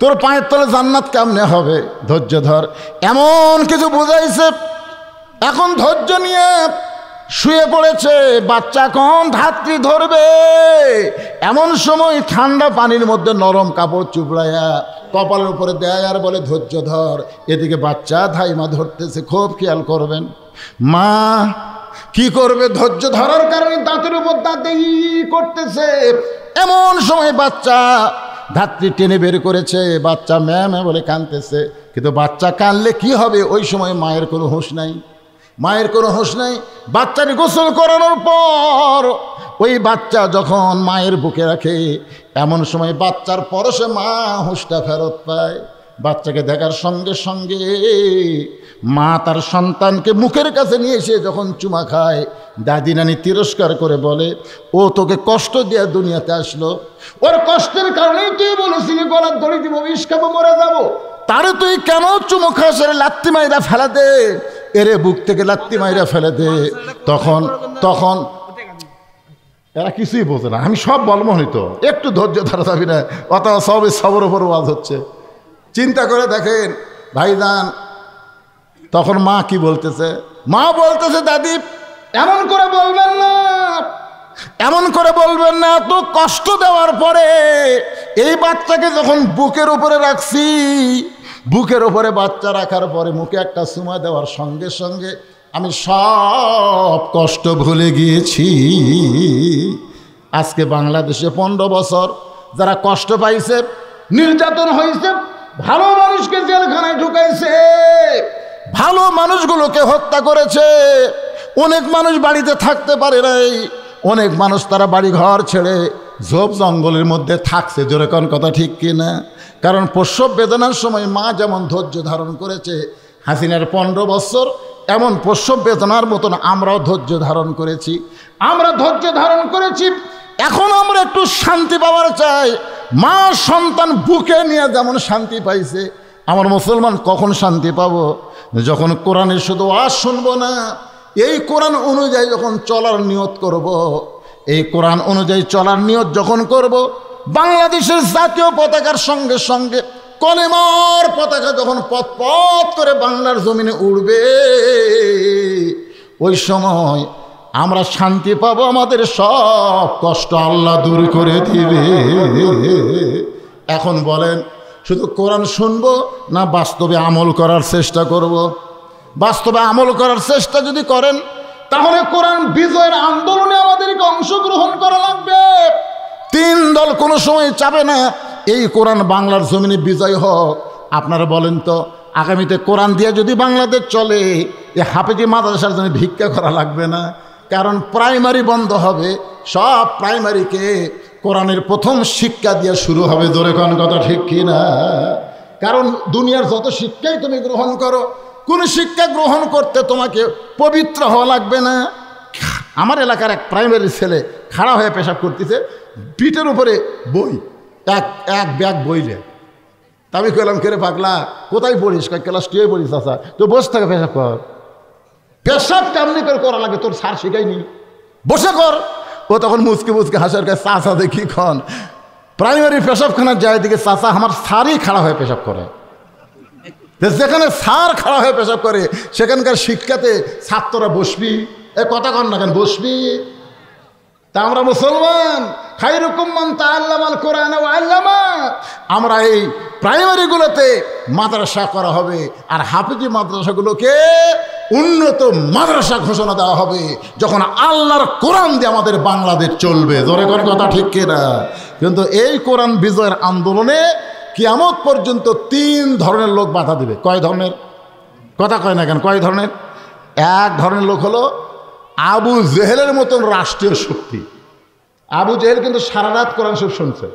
তোর পায়ের তলে জান্নাত কেমনে হবে? ধৈর্য ধর। এমন কিছু বুঝাইছে, এখন ধৈর্য নিয়ে শুয়ে পড়েছে বাচ্চা, কোন ধাত্রী ধরবে? এমন সময় ঠান্ডা পানির মধ্যে নরম কাপড় চুপড়াইয়া কপালের উপরে দেয় আর বলে ধৈর্য ধর। এদিকে বাচ্চা ধাইমা ধরতেছে, খুব খেয়াল করবেন। মা কি করবে? ধৈর্য ধরার কারণে দাঁতের উপর দাঁতেই করতেছে। এমন সময় বাচ্চা ধাত্রী টেনে বের করেছে, বাচ্চা ম্যামে বলে কাঁদতেছে। কিন্তু বাচ্চা কাঁদলে কি হবে? ওই সময় মায়ের কোনো হুঁশ নাই, মায়ের কোনো হুঁশ নাই। বাচ্চাকে গোসল করানোর পর ওই বাচ্চা যখন মায়ের বুকে রাখে, এমন সময় বাচ্চার পরশে মা হুঁশটা ফেরত পায়। বাচ্চাকে দেখার সঙ্গে সঙ্গে মা তার সন্তানকে মুখের কাছে নিয়ে এসে যখন চুমা খায়, দাদি নানি তিরস্কার করে বলে, ও তোকে কষ্ট দিয়ে দুনিয়াতে আসলো, ওর কষ্টের কারণেই তুই বলেছিলি গলার দড়ি দিব, বিষ খাবো, মরে যাবো, তারে তুই কেন চুমু খাস? এর লাত্তি মাইরা ফেলা দে, এরে বুক থেকে লাত্তি মাইরা ফেলে দে। তখন এরা কিছুই বোঝে না, আমি সব বলবো হইতো, একটু ধৈর্য ধরা যাবি না, অথবা সবই সবর ওপর ওয়াজ হচ্ছে। চিন্তা করে দেখেন ভাইজান, তখন মা কি বলতেছে? মা বলতেছে, দাদি এমন করে বলবেন না, এমন করে বলবেন না। এত কষ্ট দেওয়ার পরে এই বাচ্চাকে যখন বুকের উপরে রাখছি, বুকের উপরে বাচ্চা রাখার পরে মুখে একটা চুমা দেওয়ার সঙ্গে সঙ্গে আমি সব কষ্ট ভুলে গিয়েছি। আজকে বাংলাদেশে 15 বছর যারা কষ্ট পাইছে, নির্যাতন হয়েছে, ভালো মানুষকে জেলখানায় ঢুকাইছে, ভালো মানুষগুলোকে হত্যা করেছে, অনেক মানুষ বাড়িতে থাকতে পারে নাই, অনেক মানুষ তারা বাড়ি ঘর ছেড়ে ঝোপ জঙ্গলের মধ্যে থাকছে। জোরে কোন কথা ঠিক কিনা? কারণ প্রসব বেদনার সময় মা যেমন ধৈর্য ধারণ করেছে, হাসিনার 15 বছর এমন প্রসব বেদনার মতন আমরাও ধৈর্য ধারণ করেছি, আমরা ধৈর্য ধারণ করেছি। এখন আমরা একটু শান্তি পাওয়ার চাই। মা সন্তান বুকে নিয়ে যেমন শান্তি পাইছে, আমার মুসলমান কখন শান্তি পাবো? যখন কোরআনের শুধু ওয়াজ শুনবো না, এই কোরআন অনুযায়ী যখন চলার নিয়ত করব, এই কোরআন অনুযায়ী চলার নিয়ত যখন করব, বাংলাদেশের জাতীয় পতাকার সঙ্গে সঙ্গে কলেমার পতাকা যখন পথ পথ করে বাংলার জমিনে উড়বে, ওই সময় আমরা শান্তি পাবো, আমাদের সব কষ্ট আল্লাহ দূর করে দিবে। এখন বলেন, শুধু কোরআন শুনবো না বাস্তবে আমল করার চেষ্টা করব? বাস্তবে আমল করার চেষ্টা যদি করেন, তাহলে কোরআন বিজয়ের আন্দোলনে আমাদেরকে অংশগ্রহণ করা লাগবে। 3 দল কোনো সময় চাবে না এই কোরআন বাংলার জমিনে বিজয় হোক। আপনারা বলেন তো, আগামীতে কোরআন দিয়ে যদি বাংলাদেশ চলে, এ হাফেজি মাদ্রাসার জন্য ভিক্ষা করা লাগবে না। কারণ প্রাইমারি বন্ধ হবে, সব প্রাইমারিকে কোরআনের প্রথম শিক্ষা দিয়ে শুরু হবে। জোরে কোন কথা ঠিক কি না? কারণ দুনিয়ার যত শিক্ষাই তুমি গ্রহণ করো, কোন শিক্ষা গ্রহণ করতে তোমাকে পবিত্র হওয়া লাগবে না। আমার এলাকার এক প্রাইমারি ছেলে খাড়া হয়ে পেশাব করতেছে, পিঠের উপরে বই, এক ব্যাগ বই রে। তা আমি কইলাম, কেরে পাগলা কোথায় পড়িস? ক্লাস 2 পড়িস? আচ্ছা তো বসে থাকে, পেশাব কর। পেশাব কেমনি করে করা লাগে তোর স্যার শিখাইনি, বসে কর। ও তখন মুচকে মুচকে হাসার কাছে, চাচা দেখি খন প্রাইমারি পেশাবখানার যায় দিকে, চাচা আমার স্যারই খাড়া হয়ে পেশাব করে। যেখানে স্যার খাড়া হয়ে পেশাব করে সেখানকার শিক্ষাতে ছাত্ররা বসবি, এ কথা কন না কেন, বসবি। তা আমরা মুসলমান, খায়রুকুম মান তাআল্লামাল কোরআন ওয়া আল্লামা, আমরা এই প্রাইমারিগুলোতে মাদ্রাসা করা হবে, আর হাফেজি মাদ্রাসাগুলোকে উন্নত মাদ্রাসা ঘোষণা দেওয়া হবে যখন আল্লাহর কোরআন দিয়ে আমাদের বাংলাদেশ চলবে। জোরে কোন কথা ঠিক কিনা? কিন্তু এই কোরআন বিজয়ের আন্দোলনে কিয়ামত পর্যন্ত 3 ধরনের লোক বাধা দেবে। কয় ধরনের? কথা কয় না কেন, কয় ধরনের? এক ধরনের লোক হলো আবু জেহেলের মতন রাষ্ট্রীয় শক্তি। আবু জেহেল কিন্তু সারা রাত কোরআন শরীফ শুনছে,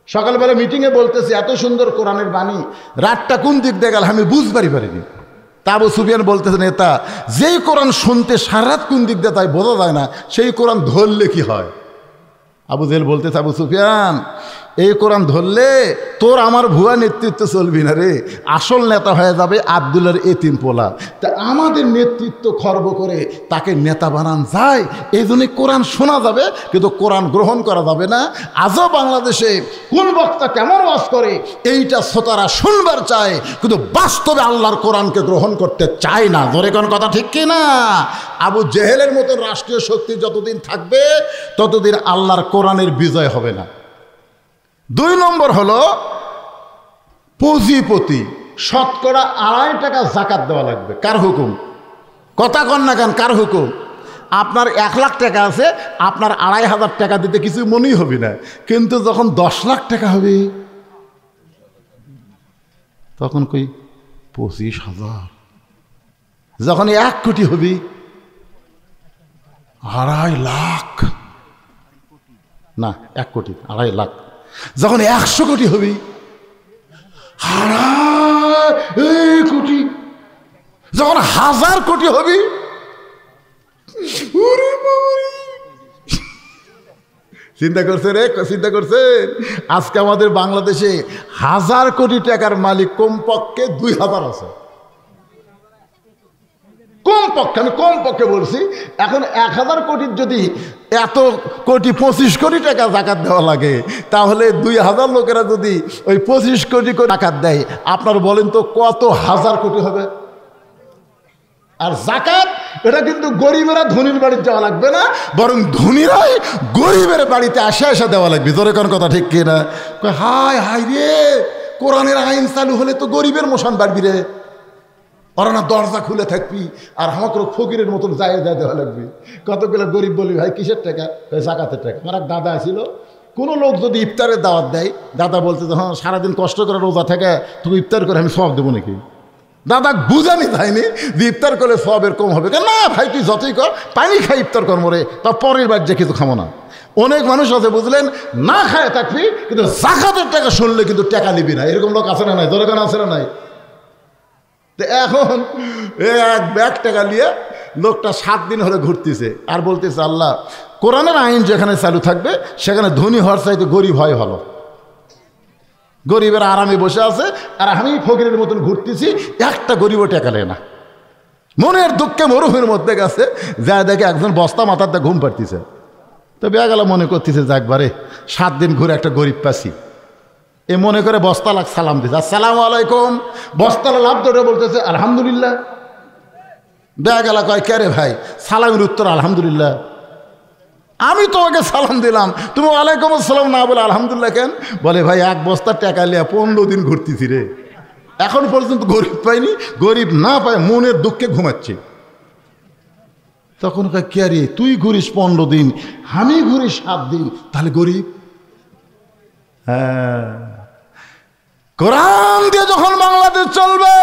সকালবেলা মিটিংয়ে বলতেছে এত সুন্দর কোরআনের বাণী, রাতটা কোন দিক দিয়ে গেল আমি বুঝবারই পারিনি। তা আবু সুফিয়ান বলতেছে, নেতা যেই কোরআন শুনতে সারা রাত কোন দিক দিয়ে তাই বোঝা যায় না, সেই কোরআন ধরলে কি হয়? আবু জেহেল বলতেছে, আবু সুফিয়ান এই কোরআন ধরলে তোর আমার ভুয়া নেতৃত্ব চলবি না রে, আসল নেতা হয়ে যাবে আব্দুল্লাহর এতিম পোলা। তা আমাদের নেতৃত্ব খর্ব করে তাকে নেতা বানান যায়, এই জন্যই কোরআন শোনা যাবে কিন্তু কোরআন গ্রহণ করা যাবে না। আজও বাংলাদেশে কোন বক্তা কেমন ওয়াজ করে এইটা শ্রোতারা শুনবার চায়, কিন্তু বাস্তবে আল্লাহর কোরআনকে গ্রহণ করতে চায় না। ধরে কোন কথা ঠিক কি না? আবু জেহেলের মতন রাষ্ট্রীয় শক্তি যতদিন থাকবে ততদিন আল্লাহর কোরআনের বিজয় হবে না। 2 নম্বর হলো পুঁজিপতি, শতকরা 2.5 টাকা জাকাত দেওয়া লাগবে। কার হুকুম? কথা কন না কেন, কার হুকুম? আপনার 1 লাখ টাকা আছে, আপনার 2,500 টাকা দিতে কিছু মনেই হবে না, কিন্তু যখন 10 লাখ টাকা হবে তখন কই 25,000, যখন 1 কোটি হবে 2.5 লাখ, না 1 কোটি 2.5 লাখ, যখন 100 কোটি হবে 2.5 কোটি, যখন 1000 কোটি হবে চিন্তা করছে রে, চিন্তা করছেন? আজকে আমাদের বাংলাদেশে 1000 কোটি টাকার মালিক কমপক্ষে 2000 আছে, কমপক্ষে, আমি কমপক্ষে বলছি। এখন 1000 কোটির যদি এত কোটি 25 কোটি টাকা জাকাত দেওয়া লাগে, তাহলে 2000 লোকেরা যদি ওই 25 কোটি জাকাত দেয়, আপনার বলেন তো কত হাজার কোটি হবে? আর জাকাত এটা কিন্তু গরিবেরা ধনীর বাড়িতে যাওয়া লাগবে না, বরং ধনীরাই গরিবের বাড়িতে আসে আসা দেওয়া লাগবে। তোর কোন কথা ঠিক কিনা? হায় হায় রে, কোরআনের আইন চালু হলে তো গরিবের মোশন বাড়বি রে, ওরা না দরজা খুলে থাকবি, আর আমাকে ফকিরের মতন যায় দেওয়া লাগবে। কতগুলো গরিব বলি, ভাই কিসের টাকা? জাকাতের টাকা। আমার এক দাদা ছিল, কোনো লোক যদি ইফতারের দাওয়াত দেয়, দাদা বলতে যে হ্যাঁ সারাদিন কষ্ট করে রোজা থেকে তুমি ইফতার করে আমি সব দেবো নাকি? দাদা বুঝানি যায়নি যে ইফতার করলে সব এরকম হবে। না ভাই তুই যতই কর, পানি খাই ইফতার কর মরে, তা পরের বার যে কিছু খাবো না। অনেক মানুষ আছে বুঝলেন, না খায় থাকবি কিন্তু জাকাতের টাকা শুনলে কিন্তু টাকা নিবি না, এরকম লোক আছে না নাই? দরকার আছে না নাই? তো এখন 1 ব্যাগ টাকা নিয়ে লোকটা 7 দিন হলে ঘুরতেছে আর বলতেছে, আল্লাহ কোরআনের আইন যেখানে চালু থাকবে সেখানে ধনী হওয়ার চাইতে গরিব হয় ভালো। গরিবের আরামে বসে আছে আর আমি ফকিরের মতন ঘুরতেছি, একটা গরিবও টাকা নেয় না। মনের দুঃখে মরুভূমির মধ্যে গেছে, যা দেখে একজন বস্তা মাথার দিয়ে ঘুম পাড়তেছে। তো বেগালা মনে করতেছে যে একবারে 7 দিন ঘুরে একটা গরিব পাচ্ছি, এ মনে করে বস্তালাক সালাম দিছে, আসসালামু আলাইকুম। বস্তালা লাভ ধরে বলতেছে আলহামদুলিল্লাহ। বেগালা কয় কে রে ভাই, সালামের উত্তর আলহামদুলিল্লাহ। আমি তোমাকে সালাম দিলাম, তুমি ওয়ালাইকুম আসসালাম না বলে আলহামদুলিল্লাহ কেন? বলে ভাই 1 বস্তা টাকা নিয়ে 15 দিন ঘুরতেছি রে, এখন পর্যন্ত গরিব পাইনি, গরিব না পায় মনের দুঃখে ঘুমাচ্ছি। তখন কয় কে রে, তুই ঘুরিস 15 দিন, আমি ঘুরি 7 দিন, তাহলে গরিব? হ্যাঁ, কোরআন দিয়ে যখন বাংলাদেশ চলবে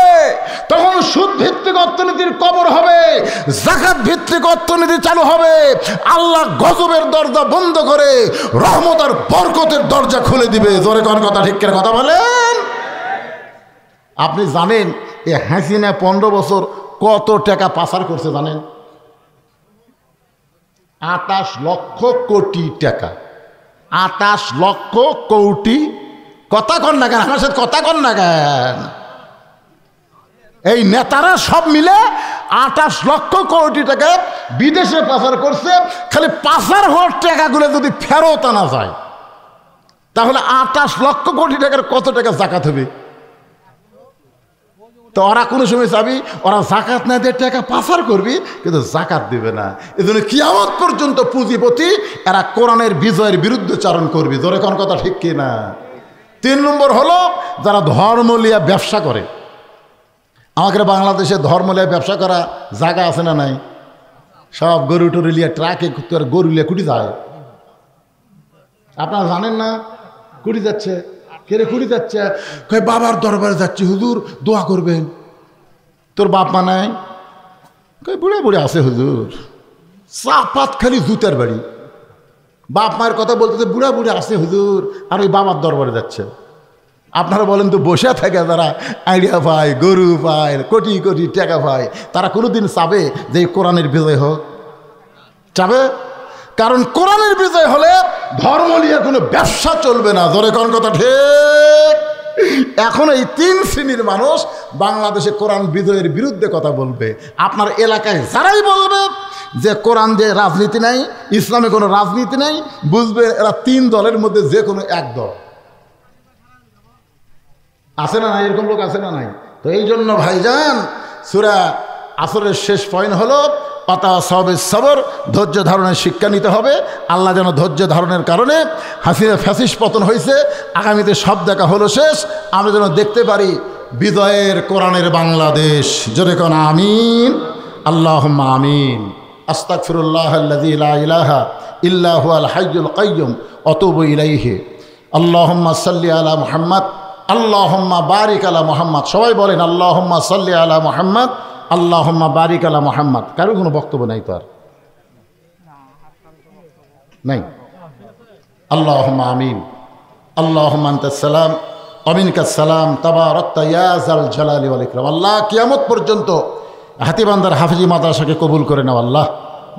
তখন সুদ ভিত্তিক অর্থনীতির কবর হবে, যাকাত ভিত্তিক অর্থনীতি চালু হবে। আল্লাহ গজবের দরজা বন্ধ করে রহমত আর বরকতের দরজা খুলে দিবে। জোরে কোন কথা, ঠিক করে কথা বলেন। আপনি জানেন এ হাসিনা 15 বছর কত টাকা পাচার করছে জানেন? 28 লক্ষ কোটি টাকা। 28 লক্ষ কোটি। কথা কন না কেন? আমার সাথে কথা কন না কেন? এই নেতারা সব মিলে 28 লক্ষ কোটি টাকা বিদেশে পাচার করছে। খালি পাচার হওয়ার টাকাগুলো যদি ফেরত আনা যায় তাহলে 28 লক্ষ কোটি টাকার কত টাকা জাকাত হবে? তো ওরা কোনো সময় চাবি ওরা জাকাত না দিয়ে টাকা পাচার করবি, কিন্তু জাকাত দিবে না। এই জন্য কিয়ামত পর্যন্ত পুঁজিপতি এরা কোরআনের বিজয়ের বিরুদ্ধে চারণ করবি। জোরে কোন কথা, ঠিক কিনা? 3 নম্বর হলো যারা ধর্মলিয়া ব্যবসা করে। আমাদের বাংলাদেশে ধর্মলিয়া ব্যবসা করা জায়গা আছে না নাই? সব গরু টরু লিয়া ট্রাকে গরু লিয়া কুটি যায়। আপনারা জানেন না কুটি যাচ্ছে? কেরে কুটি যাচ্ছে? কই বাবার দরবারে যাচ্ছি হুজুর, দোয়া করবেন। তোর বাপ মা নাই? কই বুড়ে বুড়ে আছে হুজুর, চাপাত খালি জুতার বাড়ি। বাপ মায়ের কথা বলতে বুড়া বুড়ে আছে হুজুর, আর ওই বাবার দরবারে যাচ্ছে। আপনারা বলেন তো বসে থাকে যারা আইডিয়া পায়, গরু পায়, কোটি কোটি টাকা পায়, তারা কোনোদিন চাবে যে কোরআনের বিজয় হোক? চাবে? কারণ কোরআনের বিজয় হলে ধর্ম নিয়ে কোনো ব্যবসা চলবে না। জোরে কোন কথা, ঠিক? এখন এই 3 শ্রেণীর মানুষ বাংলাদেশে কোরআন বিজয়ের বিরুদ্ধে কথা বলবে। আপনার এলাকায় যারাই বলবে যে কোরআন যে রাজনীতি নাই, ইসলামে কোনো রাজনীতি নাই, বুঝবে এরা 3 দলের মধ্যে যে কোনো এক দল। আছে না নাই? এরকম লোক আছে না নাই? তো এই জন্য ভাইজান সূরা আসরের শেষ পয়েন্ট হলো সবর, ধৈর্য ধারণের শিক্ষা নিতে হবে। আল্লাহ যেন ধৈর্য ধারণের কারণে হাসিনা ফ্যাসিস্ট পতন হয়েছে, আগামীতে সব দেখা হলো শেষ, আমরা যেন দেখতে পারি বিজয়ের কোরআনের বাংলাদেশ। জোরে কোন আমিন, আল্লাহুম্মা আমিন। আস্তাগফিরুল্লাহাল্লাযী লা ইলাহা ইল্লা হুয়াল হাইয়ুল কাইয়্যুম ওয়া আতুবু ইলাইহি। আল্লাহুম্মা সাল্লি আলা মুহাম্মাদ, আল্লাহুম্মা বারিক আলা মুহাম্মাদ। সবাই বলেন আল্লাহুম্মা সাল্লি আলা মুহাম্মাদ, আল্লাহুম্মা বারিক আলা মুহাম্মাদ। কারো কোনো বক্তব্য নাই তো? আর নাই? আল্লাহুম্মা আমিন। আল্লাহুম্মা আনতাস সালাম ওয়া মিনকাস সালাম, তাবারাকতা ইয়া যাল জালালি ওয়াল ইকরাম। আল্লাহ কিয়ামত পর্যন্ত হাতীবান্ধার হাফিজি মাদ্রাসাকে কবুল করে নাও। আল্লাহ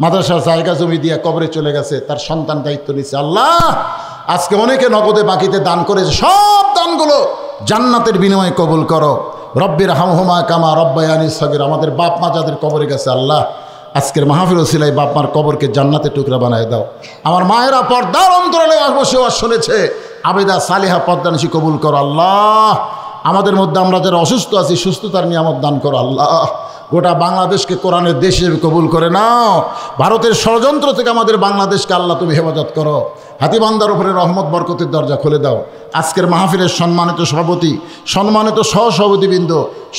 মাদ্রাসার জায়গা জমি দিয়ে কবরে চলে গেছে, তার সন্তান দায়িত্ব নিচ্ছে। আল্লাহ আজকে অনেকে নগদে বাকিতে দান করেছে, সব দানগুলো জান্নাতের বিনিময়ে কবুল করো। রব্বির হামহুমা কামা রব্বায়ানি সগীর। আমাদের বাপ মা যাদের কবরে গেছে আল্লাহ আজকের মাহফিল ওসিলায় বাপ মার কবরকে জান্নাতের টুকরা বানায় দাও। আমার মায়েরা পর্দার অন্তরালে বসে শুনেছে, আবেদা সালিহা পর্দানিশি কবুল করো। আল্লাহ আমাদের মধ্যে আমরা যারা অসুস্থ আছি সুস্থতার নিয়ামত দান করো। আল্লাহ গোটা বাংলাদেশকে কোরআনের দেশ হিসেবে কবুল করে নাও। ভারতের ষড়যন্ত্র থেকে আমাদের বাংলাদেশকে আল্লাহ তুমি হেফাজত করো। হাতীবান্ধার উপরে রহমত বরকতের দরজা খুলে দাও। আজকের মাহফিলের সম্মানিত সভাপতি, সম্মানিত সহসভাপতিবৃন্দ,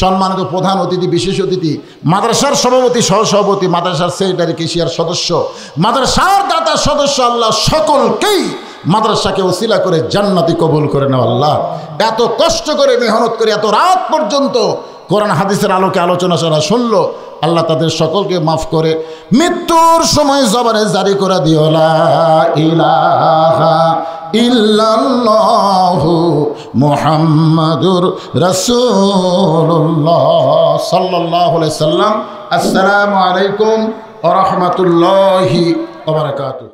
সম্মানিত প্রধান অতিথি, বিশেষ অতিথি, মাদ্রাসার সভাপতি, সহসভাপতি, মাদ্রাসার সেক্রেটারি, কেশিয়ার সদস্য, মাদ্রাসার দাতা সদস্য, আল্লাহ সকলকেই মাদ্রাসাকে ওসিলা করে জান্নাতি কবুল করে নাও। আল্লাহ এত কষ্ট করে মেহনত করে এত রাত পর্যন্ত কোরআন হাদিসের আলোকে আলোচনা যারা শুনলো, আল্লাহ তাদের সকলকে মাফ করে মৃত্যুর সময় জবানে জারি করে দিও লা ইলাহা ইল্লাল্লাহু মুহাম্মাদুর রাসূলুল্লাহ সাল্লাল্লাহু আলাইহি সাল্লাম। আসসালামু আলাইকুম ওয়া রাহমাতুল্লাহি ওয়া বারাকাতুহু।